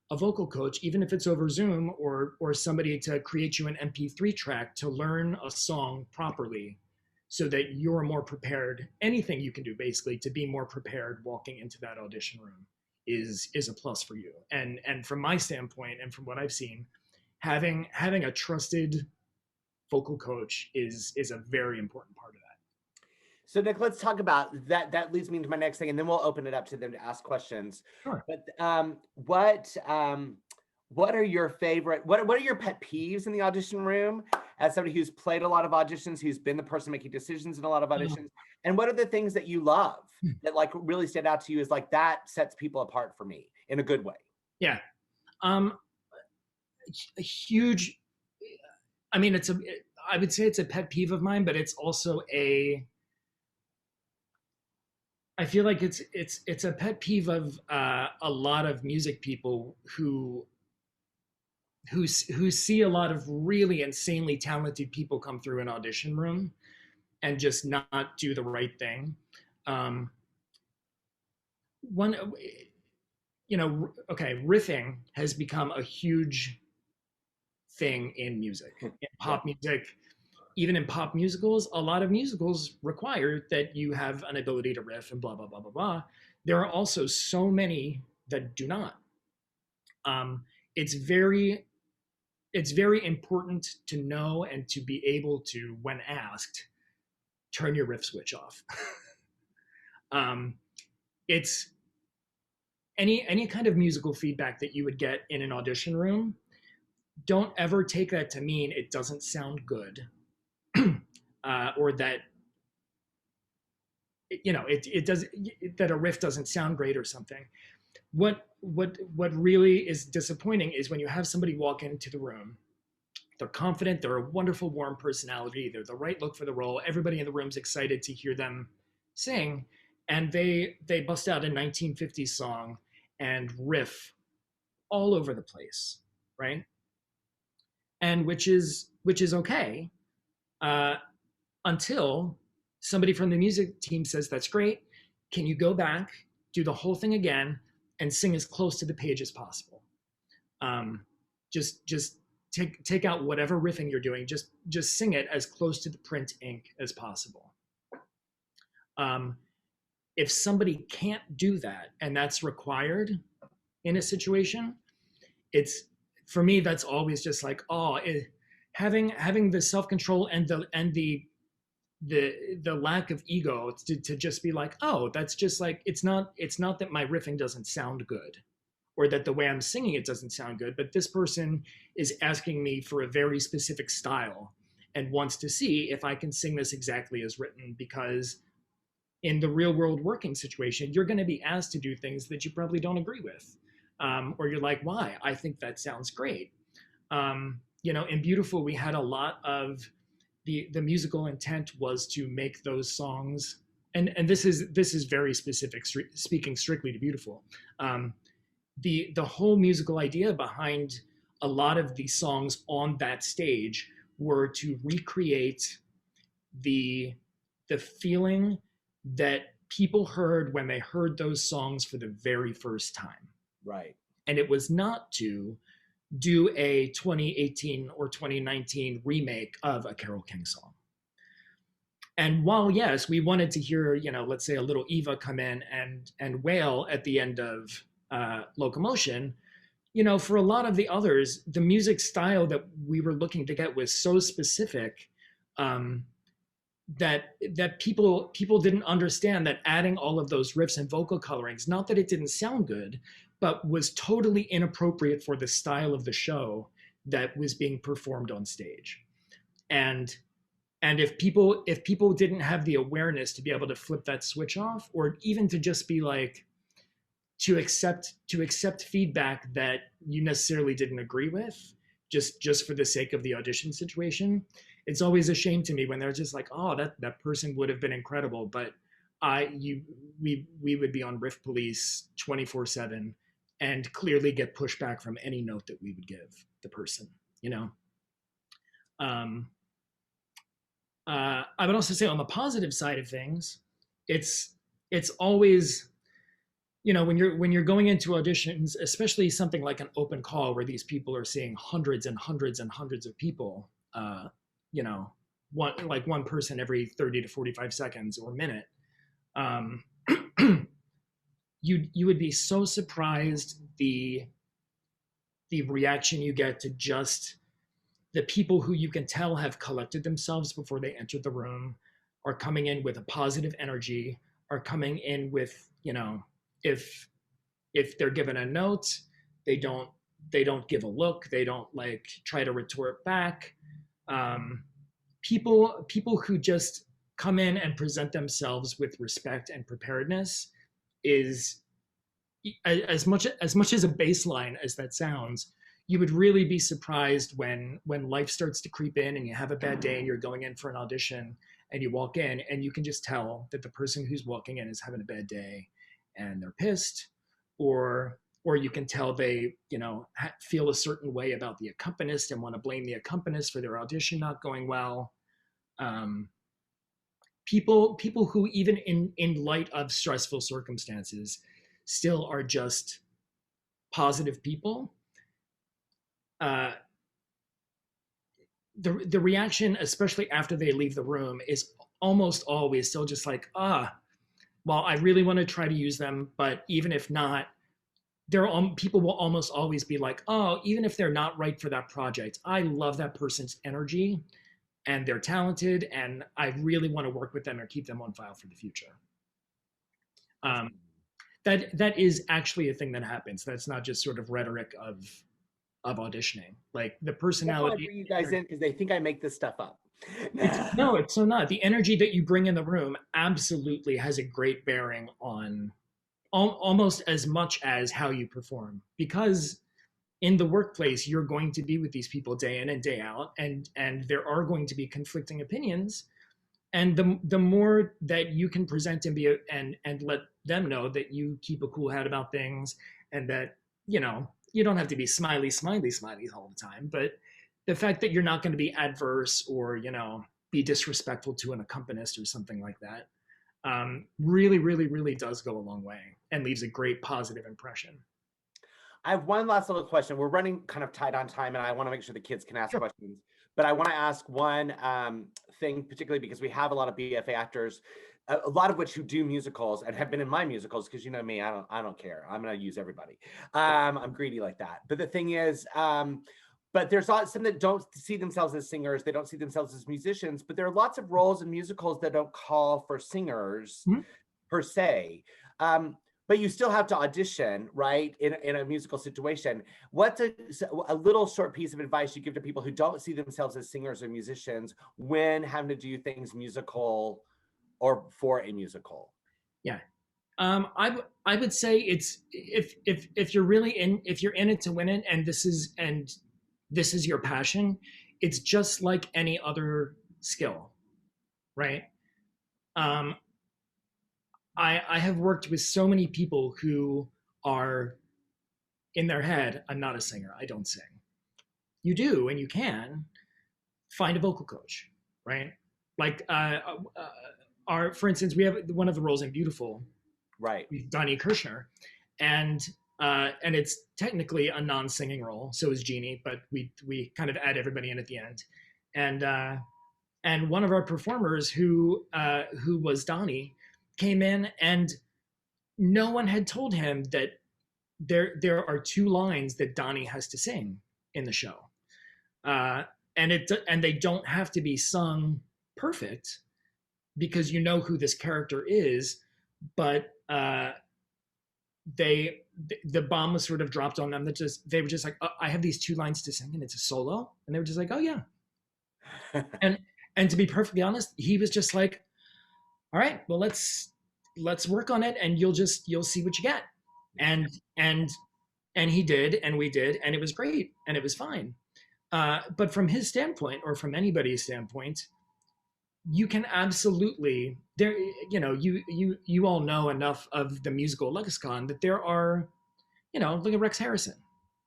Speaker 2: a vocal coach, even if it's over Zoom, or somebody to create you an MP3 track to learn a song properly, so that you're more prepared. Anything you can do basically to be more prepared walking into that audition room is a plus for you. And from my standpoint, and from what I've seen, having a trusted vocal coach is a very important part of that.
Speaker 1: So Nick, let's talk about that. That leads me to my next thing, and then we'll open it up to them to ask questions.
Speaker 2: Sure.
Speaker 1: But what are your favorite? What are your pet peeves in the audition room? As somebody who's played a lot of auditions, who's been the person making decisions in a lot of auditions, and what are the things that you love that like really stand out to you as like that sets people apart for me in a good way?
Speaker 2: Yeah. A huge. I mean, I would say it's a pet peeve of mine, but it's also I feel like it's a pet peeve of a lot of music people who see a lot of really insanely talented people come through an audition room and just not do the right thing. One, okay, riffing has become a huge thing in music, in pop music. Even in pop musicals, a lot of musicals require that you have an ability to riff and blah, blah, blah, blah, blah. There are also so many that do not. It's very important to know and to be able to, when asked, turn your riff switch off. It's any kind of musical feedback that you would get in an audition room. Don't ever take that to mean it doesn't sound good. Or that it does, that a riff doesn't sound great or something. What really is disappointing is when you have somebody walk into the room, they're confident, they're a wonderful warm personality, they're the right look for the role, everybody in the room's excited to hear them sing, and they bust out a 1950s song and riff all over the place, right? And which is okay, until somebody from the music team says, that's great, can you go back, do the whole thing again, and sing as close to the page as possible? Just take out whatever riffing you're doing, just sing it as close to the print ink as possible. If somebody can't do that, and that's required in a situation, it's, for me, that's always just like, having the self-control and the lack of ego to just be like, oh, that's just like, it's not that my riffing doesn't sound good, or that the way I'm singing it doesn't sound good, but this person is asking me for a very specific style and wants to see if I can sing this exactly as written, because in the real world working situation, you're going to be asked to do things that you probably don't agree with. Or you're like, why? I think that sounds great. In Beautiful, we had a lot of the musical intent was to make those songs, and this is very specific, speaking strictly to Beautiful. The whole musical idea behind a lot of the songs on that stage were to recreate the the feeling that people heard when they heard those songs for the very first time.
Speaker 1: Right.
Speaker 2: And it was not to do a 2018 or 2019 remake of a Carole King song. And while yes, we wanted to hear, let's say a little Eva come in and wail at the end of Locomotion, for a lot of the others, the music style that we were looking to get was so specific that people didn't understand that adding all of those riffs and vocal colorings, not that it didn't sound good, but was totally inappropriate for the style of the show that was being performed on stage. And if people didn't have the awareness to be able to flip that switch off, or even to just be like, to accept feedback that you necessarily didn't agree with, just for the sake of the audition situation, it's always a shame to me when they're just like, oh, that person would have been incredible, but we would be on Riff Police 24/7 and clearly get pushback from any note that we would give the person. I would also say on the positive side of things, it's always, when you're going into auditions, especially something like an open call where these people are seeing hundreds and hundreds and hundreds of people, one person every 30 to 45 seconds or minute, you would be so surprised the reaction you get to just the people who you can tell have collected themselves before they entered the room, are coming in with a positive energy, are coming in with, if they're given a note, they don't give a look, they don't like try to retort back. People who just come in and present themselves with respect and preparedness is, as much as a baseline as that sounds, you would really be surprised when life starts to creep in and you have a bad day and you're going in for an audition and you walk in and you can just tell that the person who's walking in is having a bad day and they're pissed, or you can tell they feel a certain way about the accompanist and want to blame the accompanist for their audition not going well. People who even in light of stressful circumstances still are just positive people. The reaction, especially after they leave the room, is almost always still just like, well, I really want to try to use them, but even if not, people will almost always be like, oh, even if they're not right for that project, I love that person's energy and they're talented and I really want to work with them or keep them on file for the future. That is actually a thing that happens. That's not just sort of rhetoric of auditioning. Like the personality.
Speaker 1: That's why I bring you guys in, because they think I make this stuff up.
Speaker 2: No, it's so not. The energy that you bring in the room absolutely has a great bearing on almost as much as how you perform, because in the workplace you're going to be with these people day in and day out, and there are going to be conflicting opinions, and the more that you can present and be and let them know that you keep a cool head about things, and that you don't have to be smiley all the time, but the fact that you're not going to be adverse or be disrespectful to an accompanist or something like that really, really, really does go a long way and leaves a great positive impression.
Speaker 1: I have one last little question. We're running kind of tight on time, and I want to make sure the kids can ask questions. But I want to ask one thing, particularly because we have a lot of BFA actors, a lot of which who do musicals and have been in my musicals, because you know me, I don't care. I'm going to use everybody. I'm greedy like that. But the thing is, but there's some that don't see themselves as singers. They don't see themselves as musicians. But there are lots of roles in musicals that don't call for singers per se. But you still have to audition, right? In a musical situation. What's a little short piece of advice you give to people who don't see themselves as singers or musicians when having to do things musical or for a musical?
Speaker 2: Yeah. I would say it's if you're really if you're in it to win it, and this is your passion, it's just like any other skill, right? Um, I have worked with so many people who are in their head, I'm not a singer, I don't sing. You do, and you can find a vocal coach, right? Like our, for instance, we have one of the roles in Beautiful,
Speaker 1: Right.
Speaker 2: Donnie Kirshner, and it's technically a non-singing role. So is Jeannie, but we kind of add everybody in at the end, and one of our performers who was Donnie came in, and no one had told him that there are two lines that Donnie has to sing in the show, and they don't have to be sung perfect because you know who this character is, but they the bomb was sort of dropped on them that just they were just like, oh, I have these two lines to sing and it's a solo, and they were just like, oh yeah. And to be perfectly honest, he was just like, all right, well let's work on it, and you'll see what you get. And he did, and we did, and it was great, and it was fine. But from his standpoint, or from anybody's standpoint, you can absolutely there. You all know enough of the musical lexicon that there are, look at Rex Harrison.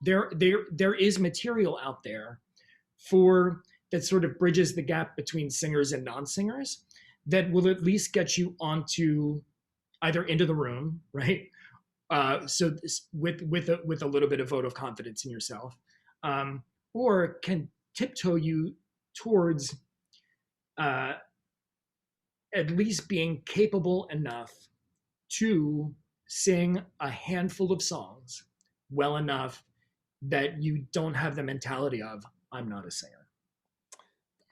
Speaker 2: There is material out there for that sort of bridges the gap between singers and non-singers that will at least get you onto either into the room, right? So with a little bit of vote of confidence in yourself, or can tiptoe you towards at least being capable enough to sing a handful of songs well enough that you don't have the mentality of, I'm not a singer.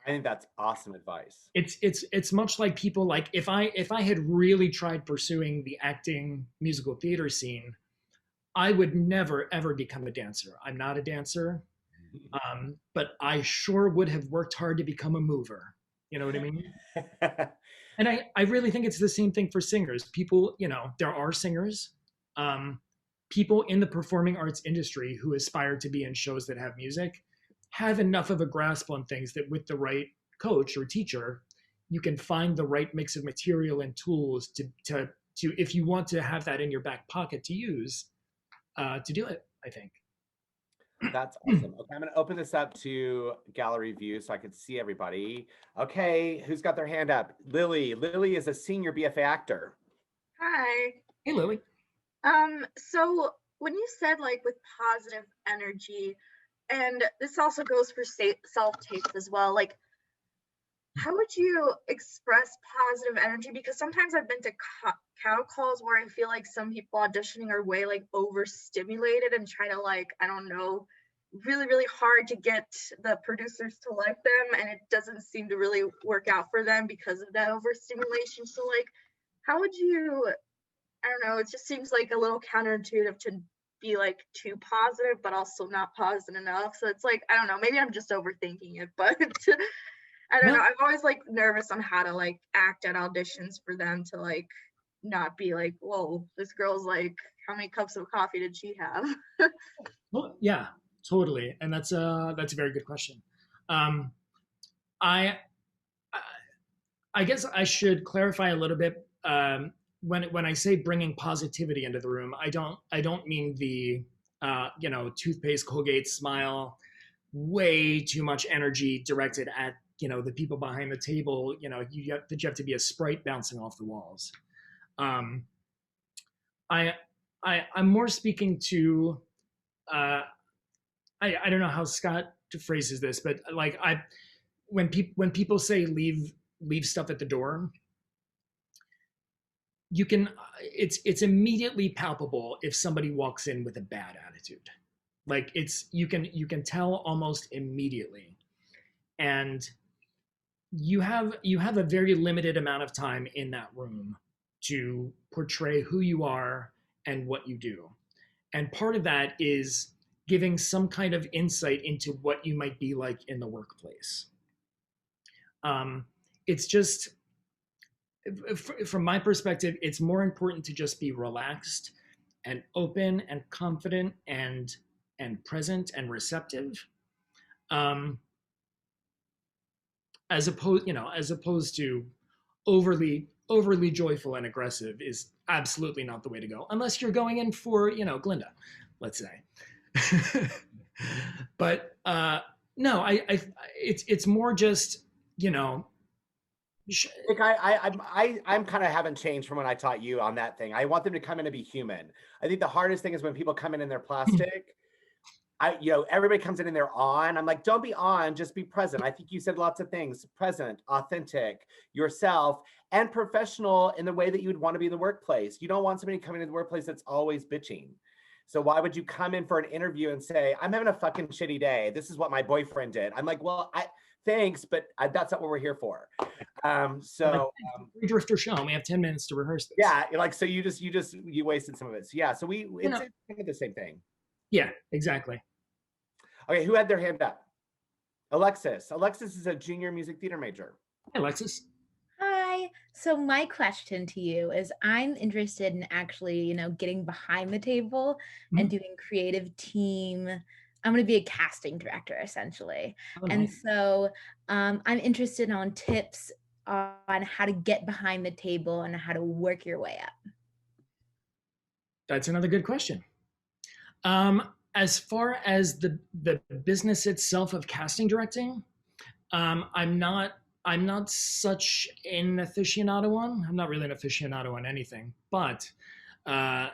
Speaker 1: I think that's awesome advice.
Speaker 2: It's much like people, like if I had really tried pursuing the acting musical theater scene, I would never ever become a dancer. I'm not a dancer, but I sure would have worked hard to become a mover. You know what I mean? And I really think it's the same thing for singers. People, there are singers, people in the performing arts industry who aspire to be in shows that have music have enough of a grasp on things that with the right coach or teacher, you can find the right mix of material and tools to if you want to have that in your back pocket to use, to do it, I think.
Speaker 1: That's awesome. Okay, I'm going to open this up to gallery view so I can see everybody. Okay, who's got their hand up? Lily. Lily is a senior BFA actor.
Speaker 3: Hi.
Speaker 2: Hey, Lily.
Speaker 3: So when you said like with positive energy, and this also goes for self-tapes as well, like how would you express positive energy? Because sometimes I've been to cow calls where I feel like some people auditioning are way like overstimulated and try to like, I don't know, really, really hard to get the producers to like them, and it doesn't seem to really work out for them because of that overstimulation. So like, how would you, I don't know, it just seems like a little counterintuitive to be like too positive but also not positive enough. So it's like, I don't know, maybe I'm just overthinking it, but I don't know. I'm always like nervous on how to like act at auditions for them to like not be like, whoa, this girl's like, how many cups of coffee did she have?
Speaker 2: Well, yeah, totally. And that's a very good question. I guess I should clarify a little bit. When I say bringing positivity into the room, I don't mean the toothpaste, Colgate smile, way too much energy directed at the people behind the table. You have to be a Sprite bouncing off the walls. I'm more speaking to I don't know how Scott phrases this, but like when people say leave stuff at the door, you can it's immediately palpable if somebody walks in with a bad attitude. Like you can tell almost immediately, and you have a very limited amount of time in that room to portray who you are and what you do. And part of that is giving some kind of insight into what you might be like in the workplace. It's just from my perspective, it's more important to just be relaxed and open and confident and present and receptive, um, as opposed to overly joyful and aggressive is absolutely not the way to go, unless you're going in for, Glinda, let's say. But no, it's more just,
Speaker 1: Like I'm kind of haven't changed from when I taught you on that thing. I want them to come in and be human. I think the hardest thing is when people come in and they're plastic. Everybody comes in and they're on. I'm like, don't be on, just be present. I think you said lots of things: present, authentic, yourself, and professional in the way that you would want to be in the workplace. You don't want somebody coming into the workplace that's always bitching. So why would you come in for an interview and say, I'm having a fucking shitty day. This is what my boyfriend did. I'm like, well, thanks, but that's not what we're here for.
Speaker 2: Drifter show. We have 10 minutes to rehearse this.
Speaker 1: Yeah, like, so you wasted some of it. So yeah, so it's the same thing.
Speaker 2: Yeah, exactly.
Speaker 1: Okay, who had their hand up? Alexis. Alexis is a junior music theater major.
Speaker 2: Hi, Alexis.
Speaker 4: Hi. So my question to you is, I'm interested in actually, getting behind the table and doing creative team. I'm going to be a casting director, essentially. And so I'm interested on tips on how to get behind the table and how to work your way up.
Speaker 2: That's another good question. As far as the business itself of casting directing, I'm not such an aficionado on. I'm not really an aficionado on anything, but I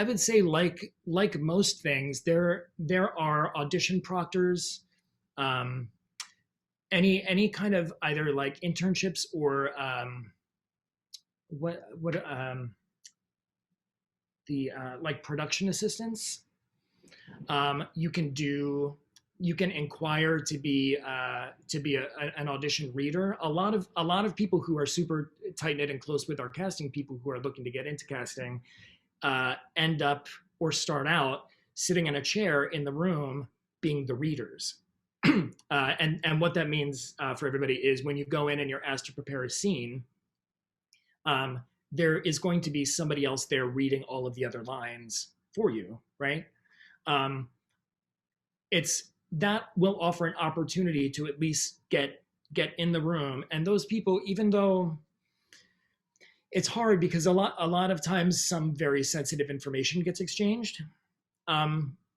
Speaker 2: would say, like most things, there are audition proctors, any kind of either like internships or like production assistants. You can inquire to be an audition reader. A lot of people who are super tight knit and close with our casting people who are looking to get into casting end up or start out sitting in a chair in the room being the readers. And what that means for everybody is, when you go in and you're asked to prepare a scene, there is going to be somebody else there reading all of the other lines for you, right? That will offer an opportunity to at least get in the room. And those people, even though it's hard because a lot of times some very sensitive information gets exchanged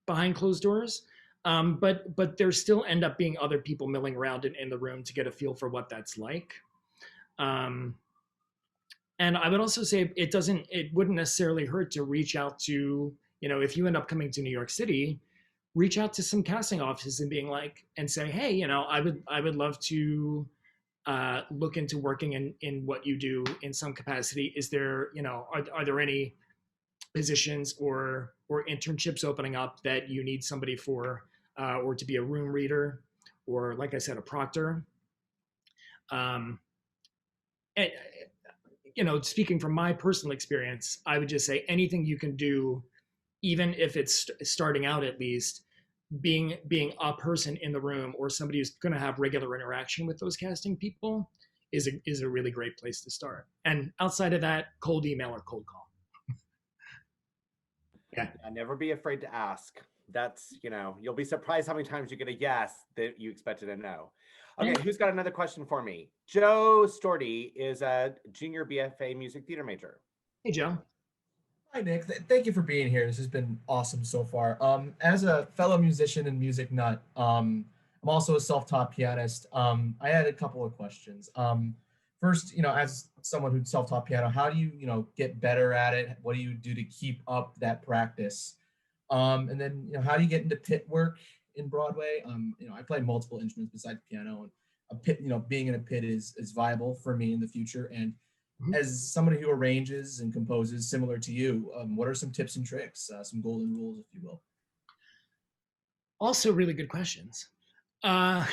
Speaker 2: behind closed doors, but there still end up being other people milling around in the room to get a feel for what that's like. And I would also say it wouldn't necessarily hurt to reach out to, if you end up coming to New York City, reach out to some casting offices and say, hey, I would love to look into working in what you do in some capacity. Is there, are there any positions or internships opening up that you need somebody for, or to be a room reader, or, like I said, a proctor? And, speaking from my personal experience, I would just say anything you can do, even if it's starting out, at least being a person in the room or somebody who's going to have regular interaction with those casting people is a really great place to start. And outside of that, cold email or cold call. Yeah.
Speaker 1: Never be afraid to ask. That's, you'll be surprised how many times you get a yes that you expected a no. Okay, who's got another question for me? Joe Storty is a junior BFA music theater major.
Speaker 2: Hey, Joe.
Speaker 5: Hi, Nick. Thank you for being here. This has been awesome so far. As a fellow musician and music nut, I'm also a self-taught pianist. I had a couple of questions. First, as someone who's self-taught piano, how do you, get better at it? What do you do to keep up that practice? And then, how do you get into pit work in Broadway? I play multiple instruments besides piano, and a pit, being in a pit is viable for me in the future. And as somebody who arranges and composes similar to you, what are some tips and tricks, some golden rules, if you will?
Speaker 2: Also really good questions. I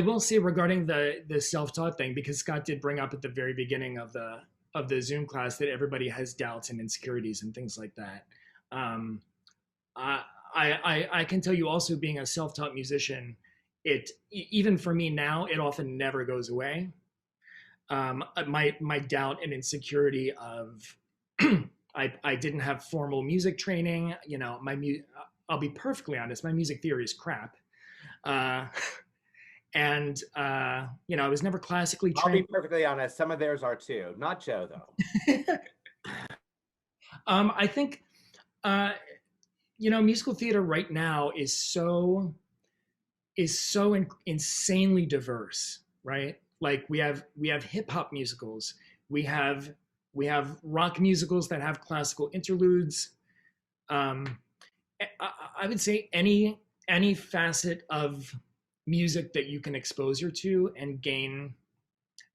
Speaker 2: will say regarding the self-taught thing, because Scott did bring up at the very beginning of the Zoom class that everybody has doubts and insecurities and things like that. I can tell you also, being a self-taught musician, even for me now, it often never goes away. My doubt and insecurity of I didn't have formal music training. You know, I'll be perfectly honest, my music theory is crap. And you know, I was never classically
Speaker 1: I'll be
Speaker 2: trained.
Speaker 1: perfectly honest, some of theirs are too. Not Joe though.
Speaker 2: I think you know, musical theater right now is so insanely diverse, right? Like we have hip hop musicals, we have rock musicals that have classical interludes. I would say any facet of music that you can expose you to and gain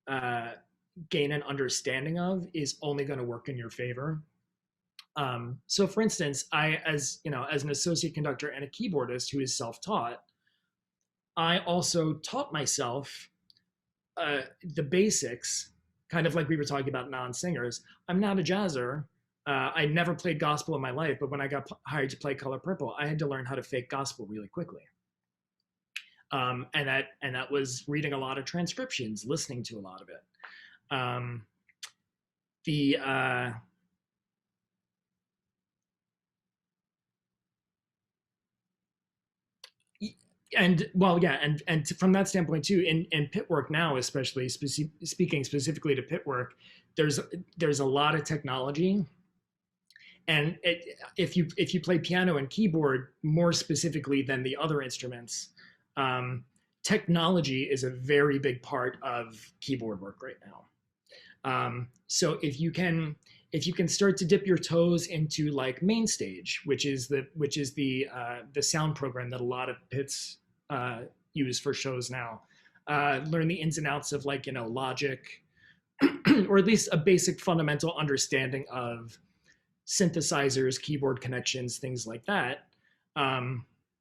Speaker 2: an understanding of is only going to work in your favor. So for instance, as you know, as an associate conductor and a keyboardist who is self-taught, I also taught myself the basics, kind of like we were talking about non-singers. I'm not a jazzer. I never played gospel in my life, but when I got hired to play Color Purple, I had to learn how to fake gospel really quickly. And that was reading a lot of transcriptions, listening to a lot of it. And well, yeah, and from that standpoint too, in pit work now, especially speaking specifically to pit work, there's a lot of technology, and if you play piano and keyboard more specifically than the other instruments, technology is a very big part of keyboard work right now. So if you can start to dip your toes into like Mainstage, which is the sound program that a lot of pits use for shows now, learn the ins and outs of, like, you know, Logic, or at least a basic fundamental understanding of synthesizers, keyboard connections, things like that.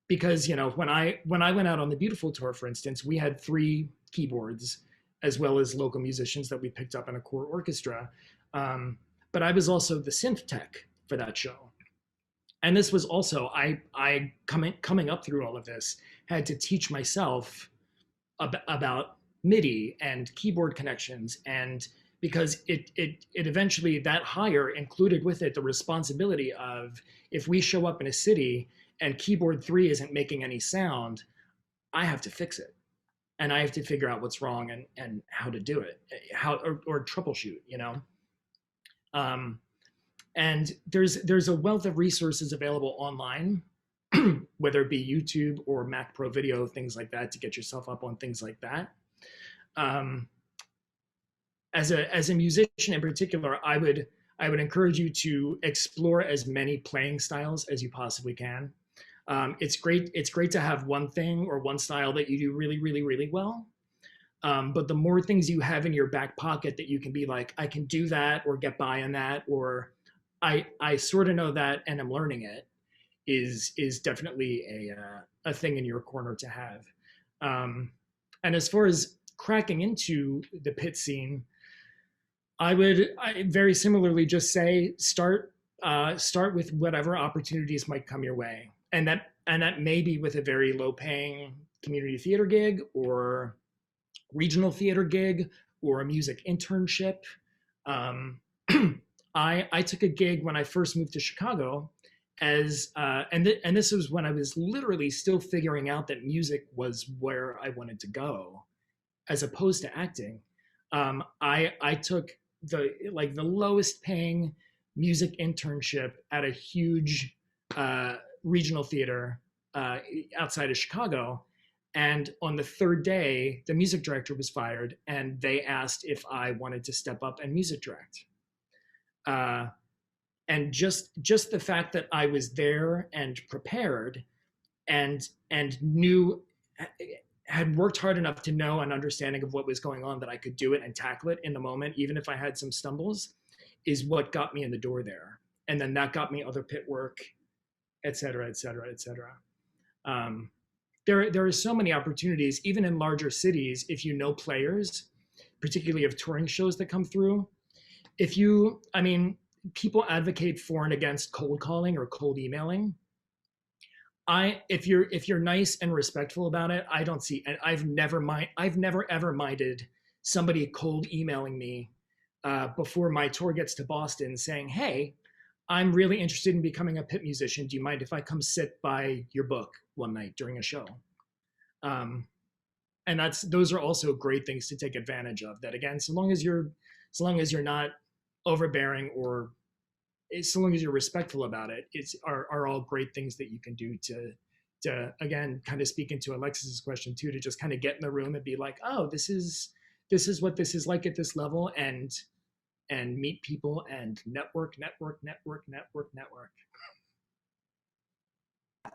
Speaker 2: Because, you know, when I went out on the Beautiful tour, for instance, we had 3 keyboards as well as local musicians that we picked up in a core orchestra. But I was also the synth tech for that show. And this was also, I coming up through all of this, had to teach myself about MIDI and keyboard connections, and because it eventually, that hire included with it the responsibility of, if we show up in a city and keyboard 3 isn't making any sound, I have to fix it. And I have to figure out what's wrong and how to do it, or troubleshoot, you know? And there's a wealth of resources available online, whether it be YouTube or Mac Pro Video, things like that, to get yourself up on things like that. As a musician in particular, I would encourage you to explore as many playing styles as you possibly can. It's great to have one thing or one style that you do really, really, really well. But the more things you have in your back pocket that you can be like, I can do that, or get by on that, or I sort of know that and I'm learning it, is definitely a thing in your corner to have. And as far as cracking into the pit scene, I very similarly just say start with whatever opportunities might come your way, and that may be with a very low paying community theater gig, or regional theater gig, or a music internship. I took a gig when I first moved to Chicago, as and this was when I was literally still figuring out that music was where I wanted to go, as opposed to acting. I took the lowest paying music internship at a huge regional theater outside of Chicago. And on the 3rd day, the music director was fired, and they asked if I wanted to step up and music direct. And just the fact that I was there and prepared, and knew, had worked hard enough to know an understanding of what was going on, that I could do it and tackle it in the moment, even if I had some stumbles, is what got me in the door there. And then that got me other pit work, et cetera, et cetera, et cetera. There are so many opportunities, even in larger cities, if you know players, particularly of touring shows that come through. People advocate for and against cold calling or cold emailing. if you're nice and respectful about it, I don't see, and I've never ever minded somebody cold emailing me before my tour gets to Boston saying, hey, I'm really interested in becoming a pit musician. Do you mind if I come sit by your book one night during a show? And those are also great things to take advantage of. That again, so long as you're not overbearing, or so long as you're respectful about it, are all great things that you can do to again kind of speak into Alexis's question too, to just kind of get in the room and be like, oh, this is what this is like at this level, and meet people and network.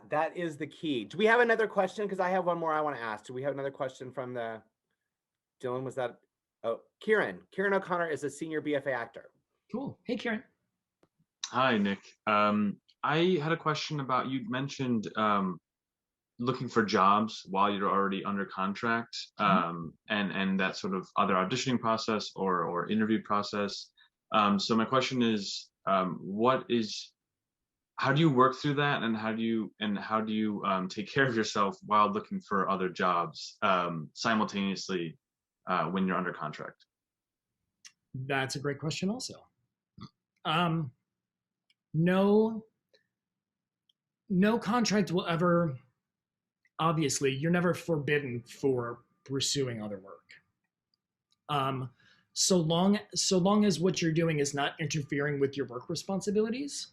Speaker 1: That is the key. Do we have another question? Because I have one more I want to ask. Do we have another question from the Dylan? Was that Kieran O'Connor is a senior BFA actor.
Speaker 2: Cool. Hey, Kieran.
Speaker 6: Hi, Nick. I had a question about, you mentioned looking for jobs while you're already under contract, and that sort of other auditioning process or interview process. So my question is, how do you work through that, and how do you take care of yourself while looking for other jobs simultaneously when you're under contract?
Speaker 2: That's a great question also. No contract will ever, obviously, you're never forbidden for pursuing other work. So long as what you're doing is not interfering with your work responsibilities.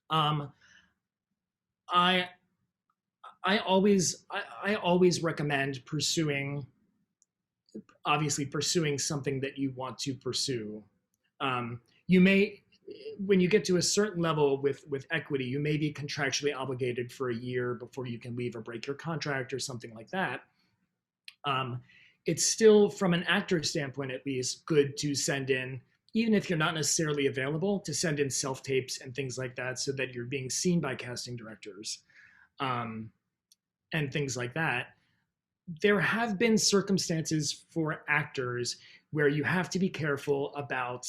Speaker 2: I always recommend pursuing something that you want to pursue. You may, when you get to a certain level with equity, you may be contractually obligated for a year before you can leave or break your contract or something like that. It's still, from an actor standpoint at least, good to send in, even if you're not necessarily available, to send in self-tapes and things like that, so that you're being seen by casting directors and things like that. There have been circumstances for actors where you have to be careful about,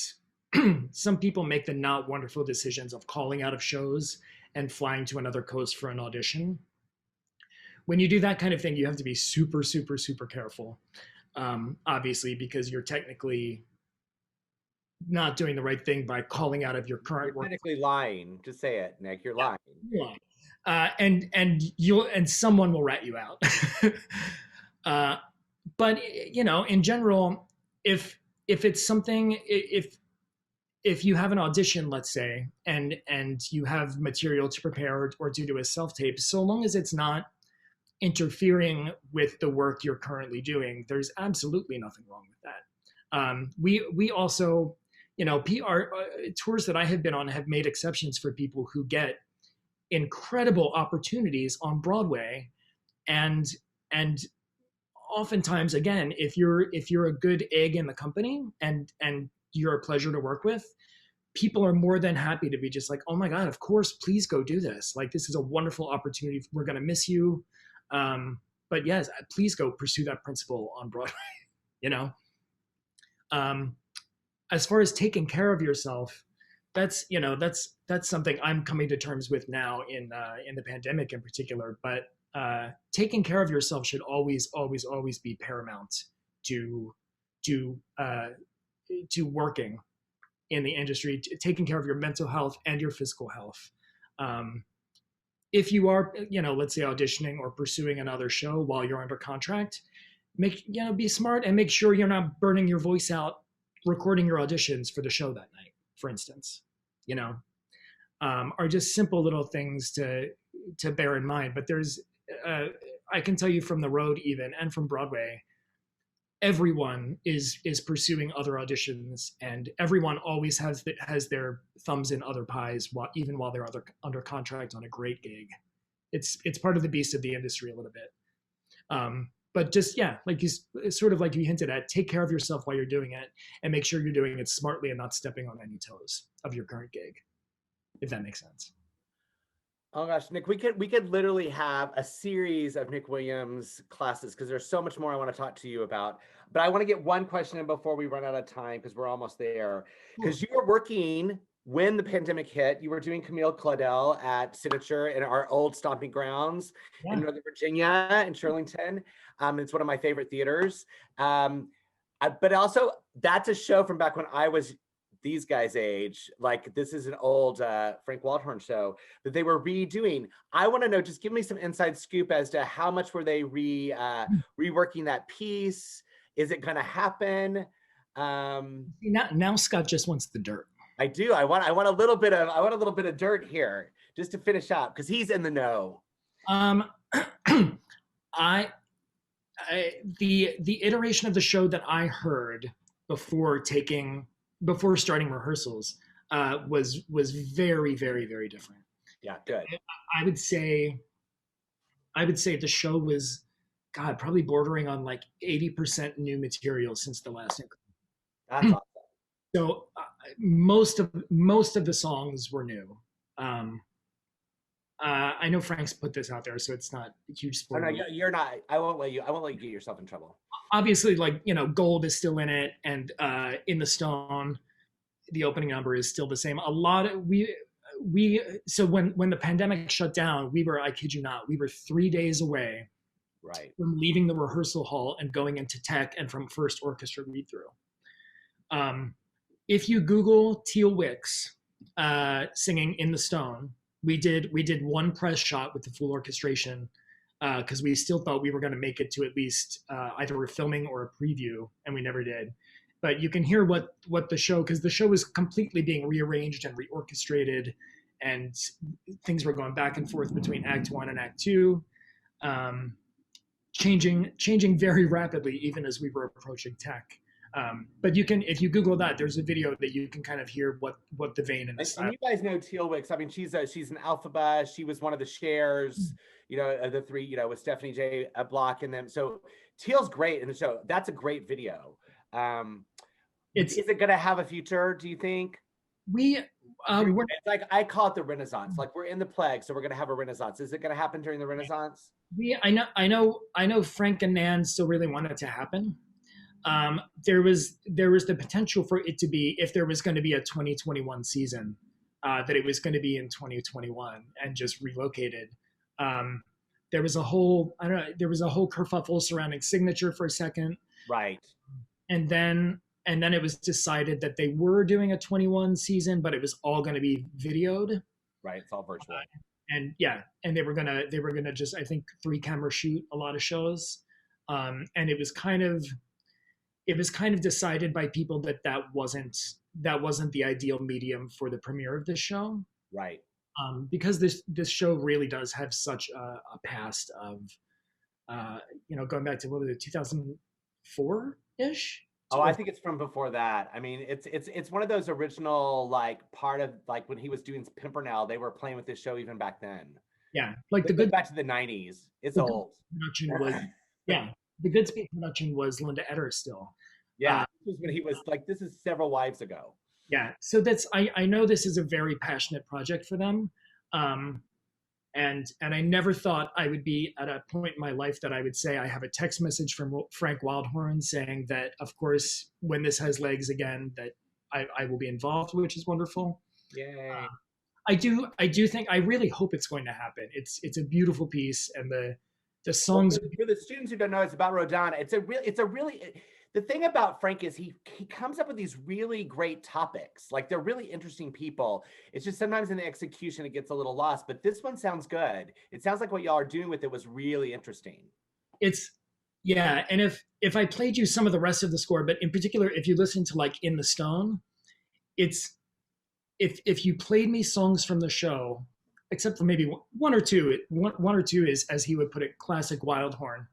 Speaker 2: some people make the not wonderful decisions of calling out of shows and flying to another coast for an audition. When you do that kind of thing, you have to be super, super, super careful, obviously, because you're technically not doing the right thing by calling out of your current work.
Speaker 1: Technically lying. Just say it, Nick. You're lying.
Speaker 2: Yeah. And someone will rat you out. But in general, if it's something, if you have an audition, let's say, and you have material to prepare or to do a self-tape, so long as it's not interfering with the work you're currently doing, there's absolutely nothing wrong with that. We also, PR tours that I have been on have made exceptions for people who get incredible opportunities on Broadway, and oftentimes, again, if you're a good egg in the company and you're a pleasure to work with, people are more than happy to be just like, oh my God, of course, please go do this. Like, this is a wonderful opportunity. We're going to miss you. But yes, please go pursue that principal on Broadway, As far as taking care of yourself, that's something I'm coming to terms with now in the pandemic in particular. But taking care of yourself should always be paramount to working in the industry, taking care of your mental health and your physical health. If you are, let's say auditioning or pursuing another show while you're under contract, be smart and make sure you're not burning your voice out recording your auditions for the show that night, for instance, are just simple little things to bear in mind. But there's, I can tell you from the road even, and from Broadway, everyone is pursuing other auditions, and everyone always has their thumbs in other pies, even while they're under contract on a great gig. It's part of the beast of the industry a little bit. But just, like you hinted at, take care of yourself while you're doing it, and make sure you're doing it smartly and not stepping on any toes of your current gig, if that makes sense.
Speaker 1: Oh gosh, Nick, we could literally have a series of Nick Williams classes, because there's so much more I want to talk to you about. But I want to get one question in before we run out of time, because we're almost there. Because you are working when the pandemic hit, you were doing Camille Claudel at Signature in our old stomping grounds in Northern Virginia in Shirlington. It's one of my favorite theaters. But also, that's a show from back when I was these guys' age. Like, this is an old Frank Waldhorn show that they were redoing. I want to know, just give me some inside scoop as to how much were they reworking that piece? Is it going to happen?
Speaker 2: Now Scott just wants the dirt.
Speaker 1: I do. I want a little bit of dirt here just to finish up because he's in the know.
Speaker 2: The iteration of the show that I heard before starting rehearsals was very, very, very different.
Speaker 1: Yeah, good.
Speaker 2: I would say the show was, God, probably bordering on like 80% new material since the last increment.
Speaker 1: That's awesome.
Speaker 2: So most of the songs were new. I know Frank's put this out there, so it's not a huge spoiler.
Speaker 1: Oh, no, you're not. I won't let you get yourself in trouble.
Speaker 2: Obviously, like, Gold is still in it, and In the Stone, the opening number is still the same. A lot of so when the pandemic shut down, I kid you not, we were 3 days away,
Speaker 1: right,
Speaker 2: from leaving the rehearsal hall and going into tech and from first orchestra read through. If you Google Teal Wicks singing In the Stone, we did one press shot with the full orchestration because we still thought we were going to make it to at least either a filming or a preview, and we never did. But you can hear what the show, because the show was completely being rearranged and reorchestrated, and things were going back and forth between Act 1 and Act 2, changing very rapidly even as we were approaching tech. But you can, if you Google that, there's a video that you can kind of hear what the vein and the style.
Speaker 1: And you guys know Teal Wicks. I mean, she's an alphabet. She was one of the shares, the three, with Stephanie J. Block and them. So Teal's great in the show. That's a great video. Is it going to have a future, do you think?
Speaker 2: We're
Speaker 1: it's like, I call it the Renaissance. Like, we're in the plague, so we're going to have a Renaissance. Is it going to happen during the Renaissance?
Speaker 2: I know Frank and Nan still really want it to happen. There was the potential for it to be, if there was going to be a 2021 season, that it was going to be in 2021 and just relocated. There was a whole kerfuffle surrounding Signature for a second,
Speaker 1: right? And
Speaker 2: then it was decided that they were doing a 21 season, but it was all going to be videoed,
Speaker 1: right? It's all virtual.
Speaker 2: And they were gonna just, I think, 3-camera shoot a lot of shows, and it was kind of decided by people that wasn't the ideal medium for the premiere of this show.
Speaker 1: Right.
Speaker 2: Because this show really does have such a past of, going back to, what was it, 2004-ish?
Speaker 1: Oh, I think it's from before that. I mean, it's one of those original, like, part of, like, when he was doing Pimpernel, they were playing with this show even back then.
Speaker 2: Yeah, like the good
Speaker 1: back to the 90s. It's old.
Speaker 2: Production was, the Goodspeed production was Linda Etter still.
Speaker 1: Yeah, this was when he was like, this is several wives ago.
Speaker 2: Yeah, so I know this is a very passionate project for them, and I never thought I would be at a point in my life that I would say I have a text message from Frank Wildhorn saying that, of course, when this has legs again, that I will be involved, which is wonderful.
Speaker 1: Yay!
Speaker 2: I do think, I really hope it's going to happen. It's a beautiful piece, and the songs.
Speaker 1: For the students who don't know, it's about Rodin. The thing about Frank is he comes up with these really great topics. Like, they're really interesting people. It's just sometimes in the execution it gets a little lost, but this one sounds good. It sounds like what y'all are doing with it was really interesting.
Speaker 2: And if I played you some of the rest of the score, but in particular, if you listen to, like, In the Stone, it's, if you played me songs from the show, except for maybe one or two is, as he would put it, classic Wildhorn.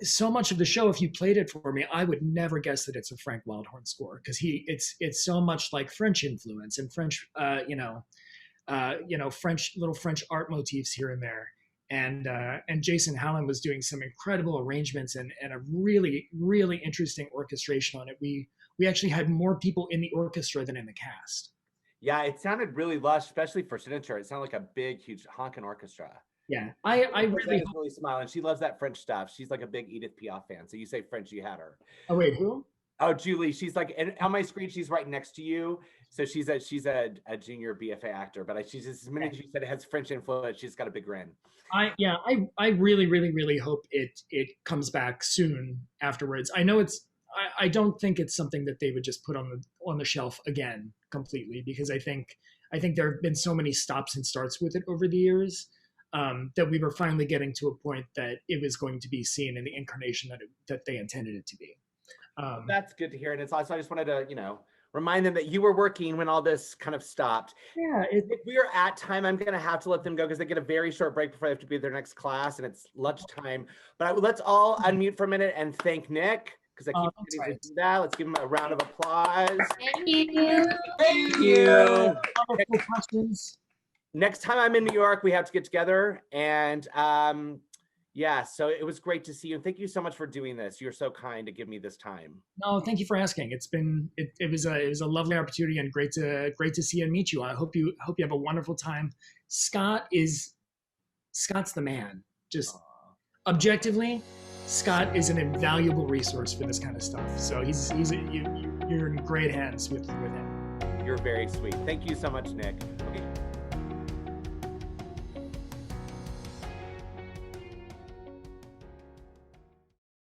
Speaker 2: So much of the show, if you played it for me, I would never guess that it's a Frank Wildhorn score, because it's so much like French influence and French, little French art motifs here and there. And Jason Hallam was doing some incredible arrangements and a really, really interesting orchestration on it. We actually had more people in the orchestra than in the cast.
Speaker 1: Yeah, it sounded really lush, especially for Signature. It sounded like a big, huge honking orchestra.
Speaker 2: Yeah, I really
Speaker 1: smiling. She loves that French stuff. She's like a big Edith Piaf fan. So you say French, you had her.
Speaker 2: Oh wait, who?
Speaker 1: Oh, Julie, she's like, and on my screen, she's right next to you. So she's a junior BFA actor, but she's just, as minute as you said it has French influence, she's got a big grin.
Speaker 2: I really hope it comes back soon afterwards. I know I don't think it's something that they would just put on the shelf again completely, because I think there have been so many stops and starts with it over the years, that we were finally getting to a point that it was going to be seen in the incarnation that they intended it to be.
Speaker 1: That's good to hear. And it's also, I just wanted to, remind them that you were working when all this kind of stopped.
Speaker 2: Yeah.
Speaker 1: If we are at time, I'm going to have to let them go because they get a very short break before they have to be at their next class, and it's lunchtime. But let's all unmute for a minute and thank Nick, because I keep forgetting to do that. Let's give him a round of applause.
Speaker 4: Thank you.
Speaker 1: Thank you.
Speaker 2: Questions?
Speaker 1: Next time I'm in New York, we have to get together. And yeah, so it was great to see you. And thank you so much for doing this. You're so kind to give me this time.
Speaker 2: No, thank you for asking. It was a lovely opportunity, and great to see and meet you. I hope you have a wonderful time. Scott's the man. Just objectively, Scott is an invaluable resource for this kind of stuff. So you're in great hands with him.
Speaker 1: You're very sweet. Thank you so much, Nick. Okay.